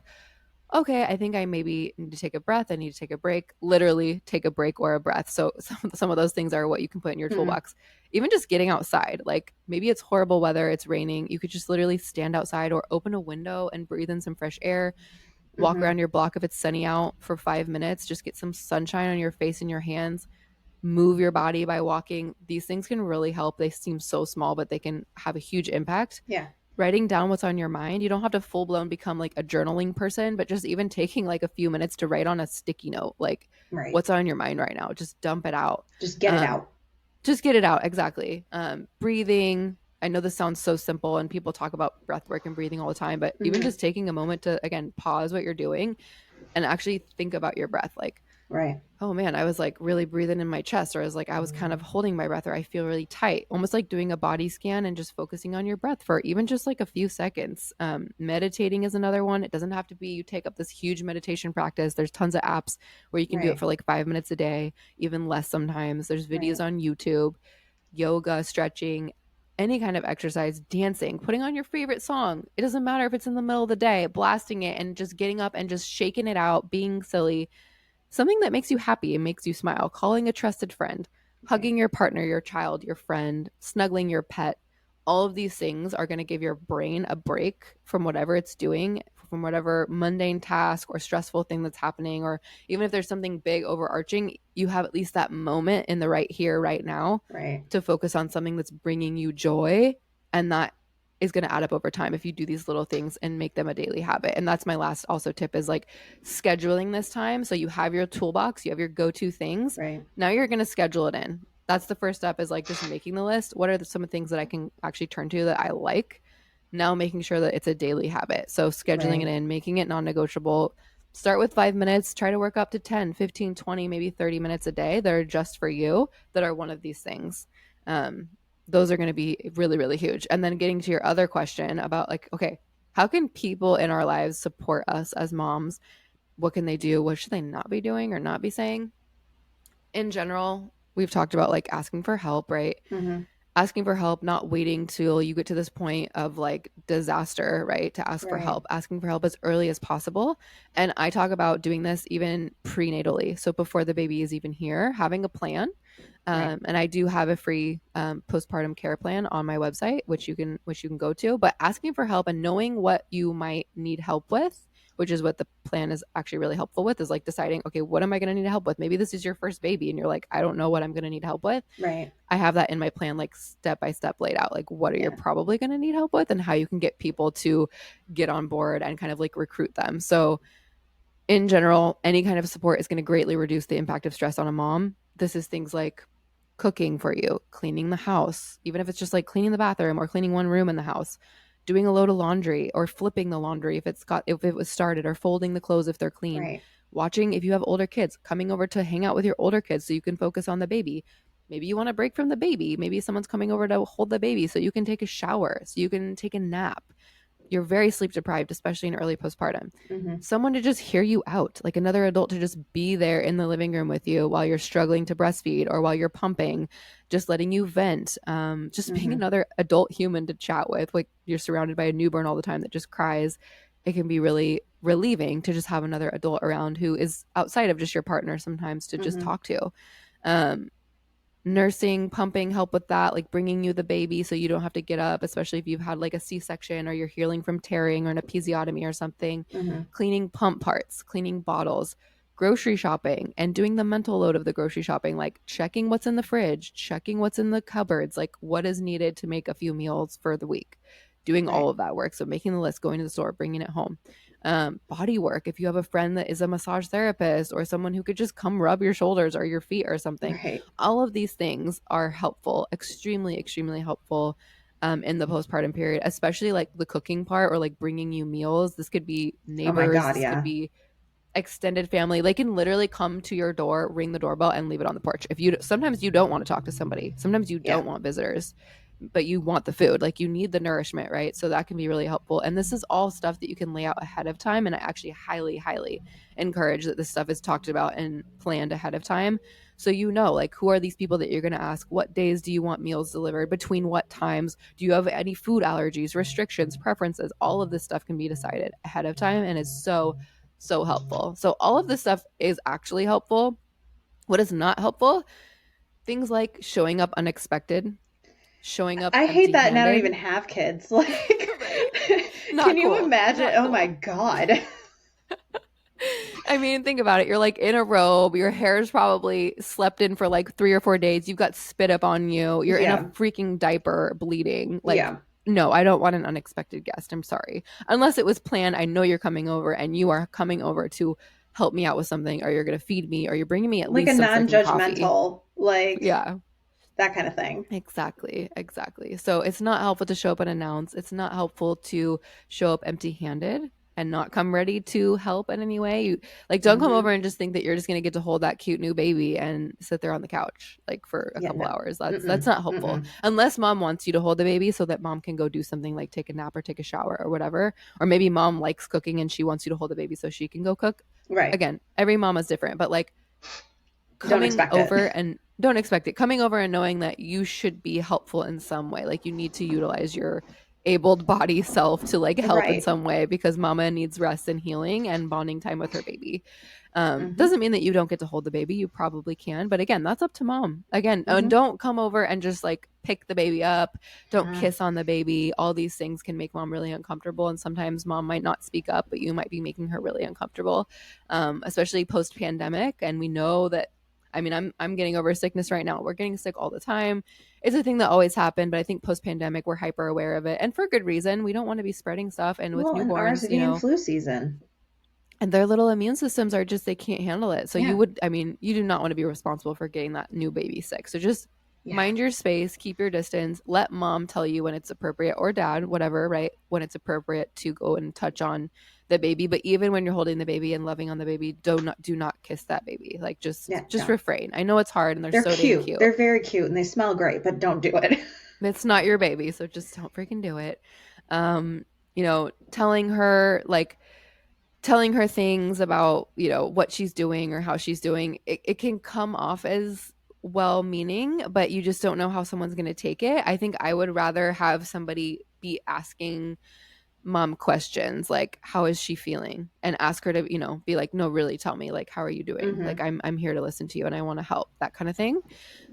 Okay, I think I maybe need to take a breath. I need to take a break, literally take a break or a breath. So some of those things are what you can put in your Mm-hmm. toolbox. Even just getting outside, like maybe it's horrible weather, it's raining. You could just literally stand outside or open a window and breathe in some fresh air, walk Mm-hmm. around your block if it's sunny out for 5 minutes, just get some sunshine on your face and your hands, move your body by walking. These things can really help. They seem so small, but they can have a huge impact. Yeah. Writing down what's on your mind. You don't have to full blown become like a journaling person, but just even taking like a few minutes to write on a sticky note, like Right. what's on your mind right now. Just dump it out. Just get it Um, out. just get it out. Exactly. Breathing. I know this sounds so simple and people talk about breath work and breathing all the time, but even Mm-hmm. just taking a moment to, again, pause what you're doing and actually think about your breath. Like, Right. oh man, I was like really breathing in my chest, or I was kind of holding my breath, or I feel really tight, almost like doing a body scan and just focusing on your breath for even just like a few seconds. Meditating is another one. It doesn't have to be you take up this huge meditation practice. There's tons of apps where you can do it Right. for like 5 minutes a day, even less sometimes. There's videos Right. on YouTube, yoga, stretching, any kind of exercise, dancing, putting on your favorite song. It doesn't matter if it's in the middle of the day, blasting it and just getting up and just shaking it out, being silly, something that makes you happy and makes you smile, calling a trusted friend, Right. hugging your partner, your child, your friend, snuggling your pet. All of these things are going to give your brain a break from whatever it's doing, from whatever mundane task or stressful thing that's happening, or even if there's something big overarching, you have at least that moment in the right here, right now Right. to focus on something that's bringing you joy. And that is going to add up over time if you do these little things and make them a daily habit. And that's my last also tip is like scheduling this time. So you have your toolbox, you have your go-to things. Right. Now you're going to schedule it in. That's the first step is like just making the list. What are some of the things that I can actually turn to that I like? Now making sure that it's a daily habit. So scheduling it Right. in, making it non-negotiable. Start with 5 minutes, try to work up to 10, 15, 20, maybe 30 minutes a day that are just for you, that are one of these things. Um, those are going to be really, really huge. And then getting to your other question about like, okay, how can people in our lives support us as moms? What can they do? What should they not be doing or not be saying? In general, we've talked about like asking for help, right? Mm-hmm. asking for help, not waiting till you get to this point of like disaster, right? To ask for Right. help, asking for help as early as possible. And I talk about doing this even prenatally. So before the baby is even here, having a plan. Right. And I do have a free postpartum care plan on my website, which you can go to. But asking for help and knowing what you might need help with, which is what the plan is actually really helpful with, is like deciding, okay, what am I going to need help with? Maybe this is your first baby, and you're like, I don't know what I'm going to need help with. Right. I have that in my plan, like step by step laid out, like what are you Yeah. probably going to need help with and how you can get people to get on board and kind of like recruit them. So, in general, any kind of support is going to greatly reduce the impact of stress on a mom. This is things like cooking for you, cleaning the house, even if it's just like cleaning the bathroom or cleaning one room in the house, doing a load of laundry or flipping the laundry if it was started, or folding the clothes if they're clean. Right. Watching if you have older kids, coming over to hang out with your older kids so you can focus on the baby. Maybe you want to break from the baby. Maybe someone's coming over to hold the baby so you can take a shower, so you can take a nap. You're very sleep deprived, especially in early postpartum. Mm-hmm. Someone to just hear you out, like another adult to just be there in the living room with you while you're struggling to breastfeed or while you're pumping, just letting you vent, just being Mm-hmm. another adult human to chat with. Like you're surrounded by a newborn all the time that just cries. It can be really relieving to just have another adult around who is outside of just your partner sometimes to just Mm-hmm. talk to. Um, Nursing, pumping help with that, like bringing you the baby so you don't have to get up, especially if you've had like a C-section or you're healing from tearing or an episiotomy or something. Mm-hmm. Cleaning pump parts, cleaning bottles, grocery shopping, and doing the mental load of the grocery shopping, like checking what's in the fridge, checking what's in the cupboards, like what is needed to make a few meals for the week. Doing all Right. of that work. So making the list, going to the store, bringing it home. Body work. If you have a friend that is a massage therapist or someone who could just come rub your shoulders or your feet or something, Right. all of these things are helpful, extremely, extremely helpful in the postpartum period, especially like the cooking part or like bringing you meals. This could be Oh my neighbors, God. this could Yeah. be extended family. They can literally come to your door, ring the doorbell, and leave it on the porch. If you sometimes you don't want to talk to somebody, sometimes you Yeah. don't want visitors, but you want the food, like you need the nourishment, right? So that can be really helpful. And this is all stuff that you can lay out ahead of time. And I actually highly, highly encourage that this stuff is talked about and planned ahead of time. So you know, like who are these people that you're going to ask? What days do you want meals delivered? Between what times? Do you have any food allergies, restrictions, preferences? All of this stuff can be decided ahead of time and is so helpful. So all of this stuff is actually helpful. What is not helpful? Things like showing up unexpected, showing up I hate that, and I don't empty-handed. even have kids. Like, Right? can Not you cool. imagine? Not Oh my cool. God. I mean, think about it. You're like in a robe. Your hair's probably slept in for like 3 or 4 days. You've got spit up on you. You're in a Yeah. freaking diaper bleeding. Like, Yeah. no, I don't want an unexpected guest. I'm sorry. Unless it was planned, I know you're coming over and you are coming over to help me out with something, or you're going to feed me, or you're bringing me at Like a least some freaking coffee. non-judgmental, like Yeah. that kind of thing. Exactly, exactly. So it's not helpful to show up unannounced. It's not helpful to show up empty-handed and not come ready to help in any way. You like don't come over Mm-hmm. and just think that you're just going to get to hold that cute new baby and sit there on the couch like for a Yeah. couple No. hours. That's Mm-mm. not helpful. Mm-mm. Unless mom wants you to hold the baby so that mom can go do something like take a nap or take a shower or whatever. Or maybe mom likes cooking and she wants you to hold the baby so she can go cook. Right. Again, every mom is different, but like Don't coming expect it. over and don't expect it, coming over and knowing that you should be helpful in some way, like you need to utilize your abled body self to like help in Right. some way because mama needs rest and healing and bonding time with her baby. Mm-hmm. Doesn't mean that you don't get to hold the baby, you probably can, but again, that's up to mom again. And Mm-hmm. don't come over and just like pick the baby up, don't Uh, kiss on the baby. All these things can make mom really uncomfortable, and sometimes mom might not speak up, but you might be making her really uncomfortable, especially post pandemic. And we know that, I mean, I'm getting over sickness right now. We're getting sick all the time. It's a thing that always happened, but I think post pandemic we're hyper aware of it, and for good reason. We don't want to be spreading stuff, and with well, in newborns, RSV and flu season. and their little immune systems are just, they can't handle it. So Yeah. you would, I mean, you do not want to be responsible for getting that new baby sick. So just Yeah. mind your space, keep your distance, let mom tell you when it's appropriate, or dad, whatever, right? When it's appropriate to go and touch on the baby. But even when you're holding the baby and loving on the baby, do not kiss that baby. Like Yeah. just Don't. refrain. I know it's hard and they're They're so dang cute. cute. They're very cute, and they smell great, but don't do it. It's not your baby, so just don't freaking do it. Um, telling her things about what she's doing or how she's doing, it can come off as well-meaning, but you just don't know how someone's going to take it. I think I would rather have somebody be asking mom questions like how is she feeling, and ask her to, be like, no, really tell me, like, how are you doing, like, Mm-hmm. I'm here to listen to you and I want to help, that kind of thing.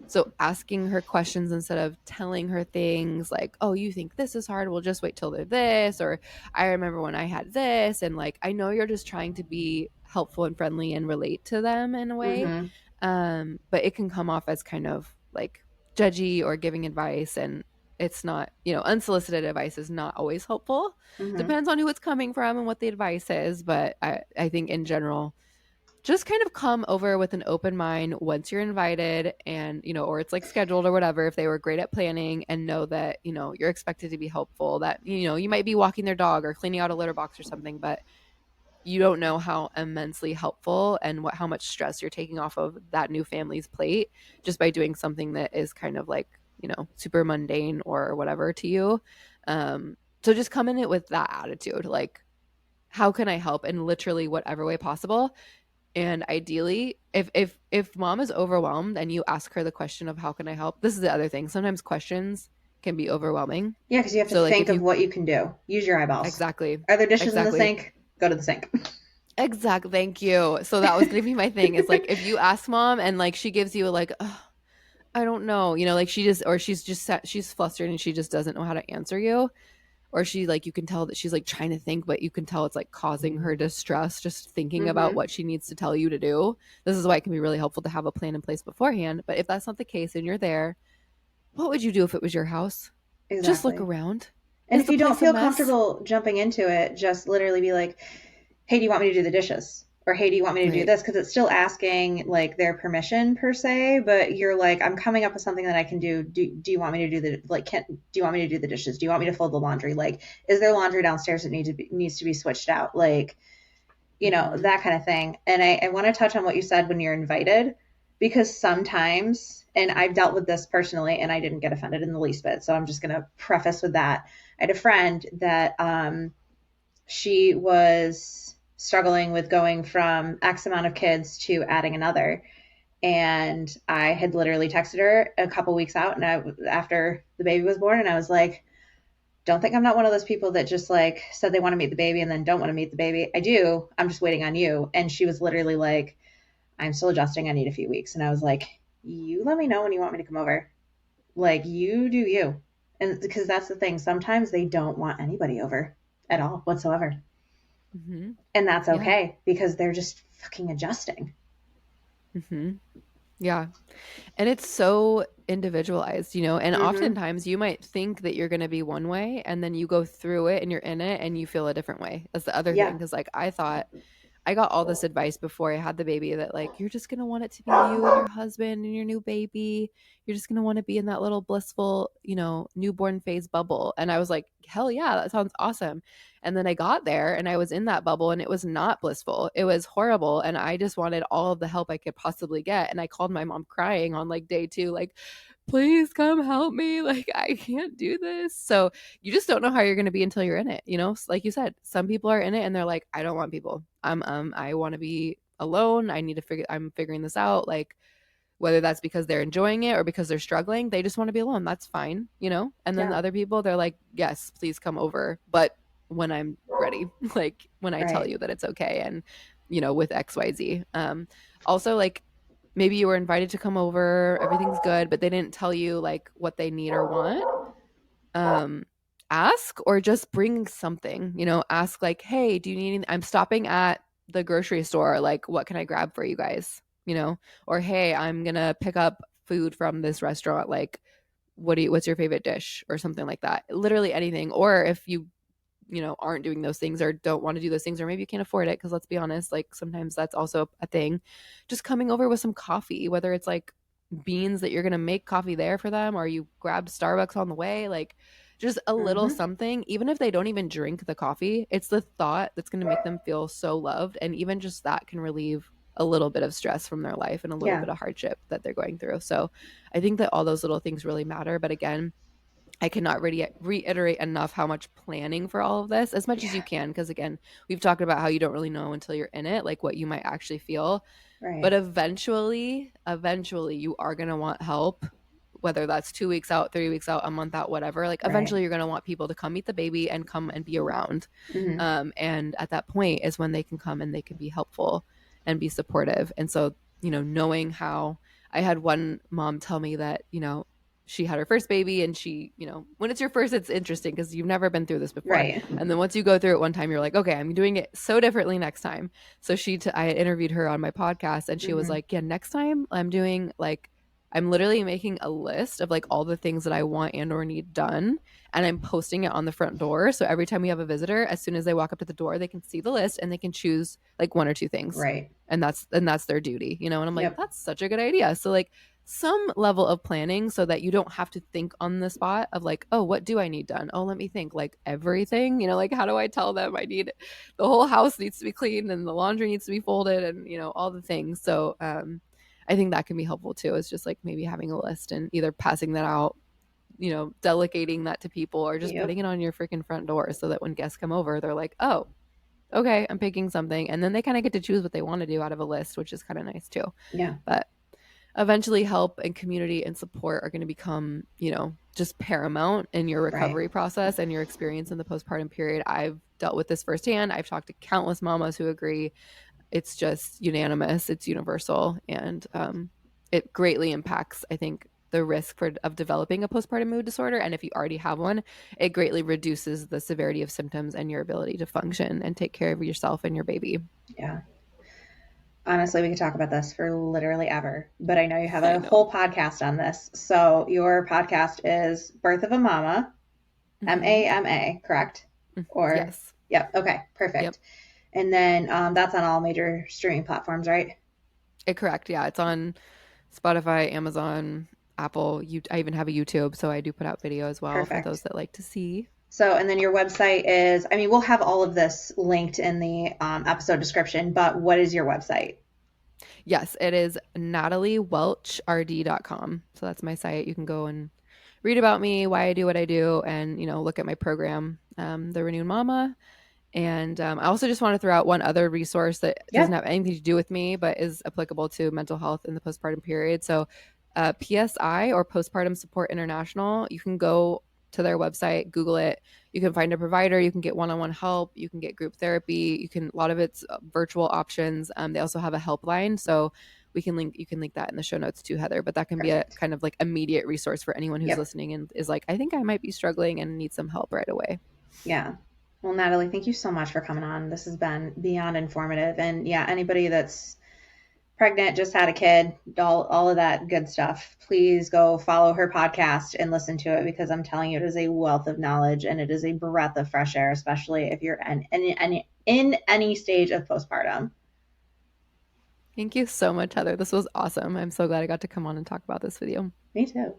So asking her questions instead of telling her things like, oh, you think this is hard, we'll just wait till they're this, or I remember when I had this, and like, I know you're just trying to be helpful and friendly and relate to them in a way. Mm-hmm. But it can come off as kind of like judgy or giving advice, and it's not, unsolicited advice is not always helpful. Mm-hmm. Depends on who it's coming from and what the advice is, but I think in general, just kind of come over with an open mind once you're invited, and or it's like scheduled or whatever, if they were great at planning, and know that you're expected to be helpful, that you might be walking their dog or cleaning out a litter box or something, but you don't know how immensely helpful and how much stress you're taking off of that new family's plate just by doing something that is kind of like, super mundane or whatever to you. So just come in it with that attitude, like, how can I help in literally whatever way possible? And ideally, if mom is overwhelmed and you ask her the question of how can I help, this is the other thing. Sometimes questions can be overwhelming. Yeah, because you have to So like think if of you what you can do. Use your eyeballs. exactly, Are there dishes in the exactly. sink? Go to the sink. Exactly. Thank you. So that was gonna be my thing. Is like if you ask mom and like she gives you like, "Ugh, I don't know, like she just, or she's flustered and she just doesn't know how to answer you, or she like, you can tell that she's like trying to think, but you can tell it's like causing her distress just thinking about Mm-hmm. what she needs to tell you to do. This is why it can be really helpful to have a plan in place beforehand. But if that's not the case and you're there, what would you do if it was your house? Just look Exactly. around. And Is if the you don't place a feel mess? comfortable jumping into it, just literally be like, hey, do you want me to do the dishes? Or hey, do you want me to do Right. this? Because it's still asking like their permission per se, but you're like, I'm coming up with something that I can do. Do you want me to do the like? Do you want me to do the dishes? Do you want me to fold the laundry? Like, is there laundry downstairs that needs to be switched out? Like, Mm-hmm. that kind of thing. And I want to touch on what you said when you're invited, because sometimes, and I've dealt with this personally, and I didn't get offended in the least bit. So I'm just going to preface with that. I had a friend that she was struggling with going from X amount of kids to adding another. And I had literally texted her a couple weeks out, and after the baby was born, and I was like, don't think I'm not one of those people that just like said they want to meet the baby and then don't want to meet the baby. I do. I'm just waiting on you. And she was literally like, I'm still adjusting. I need a few weeks. And I was like, you let me know when you want me to come over. Like, you do you. And because that's the thing. Sometimes they don't want anybody over at all whatsoever. Mm-hmm. And that's Yeah. okay because they're just fucking adjusting. Mm-hmm. Yeah. And it's so individualized, and Mm-hmm. oftentimes you might think that you're going to be one way and then you go through it and you're in it and you feel a different way. That's the other thing. Yeah. Cause like I thought I got all this advice before I had the baby that like you're just going to want it to be you and your husband and your new baby. You're just going to want to be in that little blissful, newborn phase bubble. And I was like, hell yeah, that sounds awesome. And then I got there and I was in that bubble and it was not blissful. It was horrible. And I just wanted all of the help I could possibly get. And I called my mom crying on like day 2, like, please come help me. Like, I can't do this. So you just don't know how you're going to be until you're in it. Like you said, some people are in it and they're like, I don't want people. I want to be alone. I'm figuring this out. Like, whether that's because they're enjoying it or because they're struggling, they just want to be alone. That's fine. And then the Yeah. other people, they're like, yes, please come over. But when I'm ready, like when I tell Right. you that it's okay, and, with XYZ. Also, like, maybe you were invited to come over, everything's good, but they didn't tell you like what they need or want. um Ask, or just bring something, ask like, hey, do you need anything? I'm stopping at the grocery store, like what can I grab for you guys, or hey, I'm gonna pick up food from this restaurant, like what's your favorite dish, or something like that, literally anything. Or if you aren't doing those things or don't want to do those things, or maybe you can't afford it, because let's be honest, like sometimes that's also a thing, just coming over with some coffee, whether it's like beans that you're going to make coffee there for them, or you grabbed Starbucks on the way, like just a little Mm-hmm. something. Even if they don't even drink the coffee, it's the thought that's going to make them feel so loved, and even just that can relieve a little bit of stress from their life and a little Yeah. bit of hardship that they're going through. So I think that all those little things really matter. But again, I cannot reiterate enough how much planning for all of this, as much as Yeah. you can, because again, we've talked about how you don't really know until you're in it, like what you might actually feel. But Right. eventually you are going to want help, whether that's 2 weeks out, 3 weeks out, a month out, whatever. Like Right. eventually you're going to want people to come meet the baby and come and be around. Hmm. And at that point is when they can come and they can be helpful and be supportive. And so, knowing how I had one mom tell me that, she had her first baby and she, when it's your first, it's interesting because you've never been through this before. Right. And then once you go through it one time, you're like, okay, I'm doing it so differently next time. So I had interviewed her on my podcast and she was Hmm. like, yeah, next time I'm literally making a list of like all the things that I want and or need done. And I'm posting it on the front door. So every time we have a visitor, as soon as they walk up to the door, they can see the list and they can choose like one or two things. Right. And that's their duty, And I'm like, Yep. that's such a good idea. So like some level of planning so that you don't have to think on the spot of like, oh, what do I need done? Oh, let me think, like everything, like how do I tell them I need the whole house needs to be cleaned and the laundry needs to be folded and all the things. So I think that can be helpful too. It's just like maybe having a list and either passing that out, delegating that to people or just Yep. putting it on your freaking front door so that when guests come over, they're like, oh, okay, I'm picking something. And then they kind of get to choose what they want to do out of a list, which is kind of nice too. Yeah. But eventually help and community and support are going to become, just paramount in your Right. recovery process and your experience in the postpartum period. I've dealt with this firsthand. I've talked to countless mamas who agree. It's just unanimous, it's universal, and it greatly impacts, I think, the risk of developing a postpartum mood disorder. And if you already have one, it greatly reduces the severity of symptoms and your ability to function and take care of yourself and your baby. Yeah. Honestly, we could talk about this for literally ever, but I know you have I a know. whole podcast on this. So your podcast is Birth of a Mama, Mm-hmm. MAMA, correct? Or, Yes. yep. Okay. Yep. Perfect. And then that's on all major streaming platforms, right? Correct. Yeah. It's on Spotify, Amazon, Apple. I even have a YouTube, so I do put out video as well for those Perfect. that like to see. So, and then your website is, I mean, we'll have all of this linked in the episode description, but what is your website? Yes, it is nataliewelchrd.com. So that's my site. You can go and read about me, why I do what I do, and look at my program, The Renewed Mama. And I also just want to throw out one other resource that Yeah. doesn't have anything to do with me, but is applicable to mental health in the postpartum period. So, PSI or Postpartum Support International, you can go to their website, Google it. You can find a provider. You can get one-on-one help. You can get group therapy. A lot of it's virtual options. They also have a helpline, so you can link that in the show notes too, Heather. But that can be a Perfect. kind of like immediate resource for anyone who's Yep. listening and is like, I think I might be struggling and need some help right away. Yeah. Well, Natalie, thank you so much for coming on. This has been beyond informative. And yeah, anybody that's pregnant, just had a kid, all of that good stuff, please go follow her podcast and listen to it because I'm telling you, it is a wealth of knowledge and it is a breath of fresh air, especially if you're in any stage of postpartum. Thank you so much, Heather. This was awesome. I'm so glad I got to come on and talk about this with you. Me too.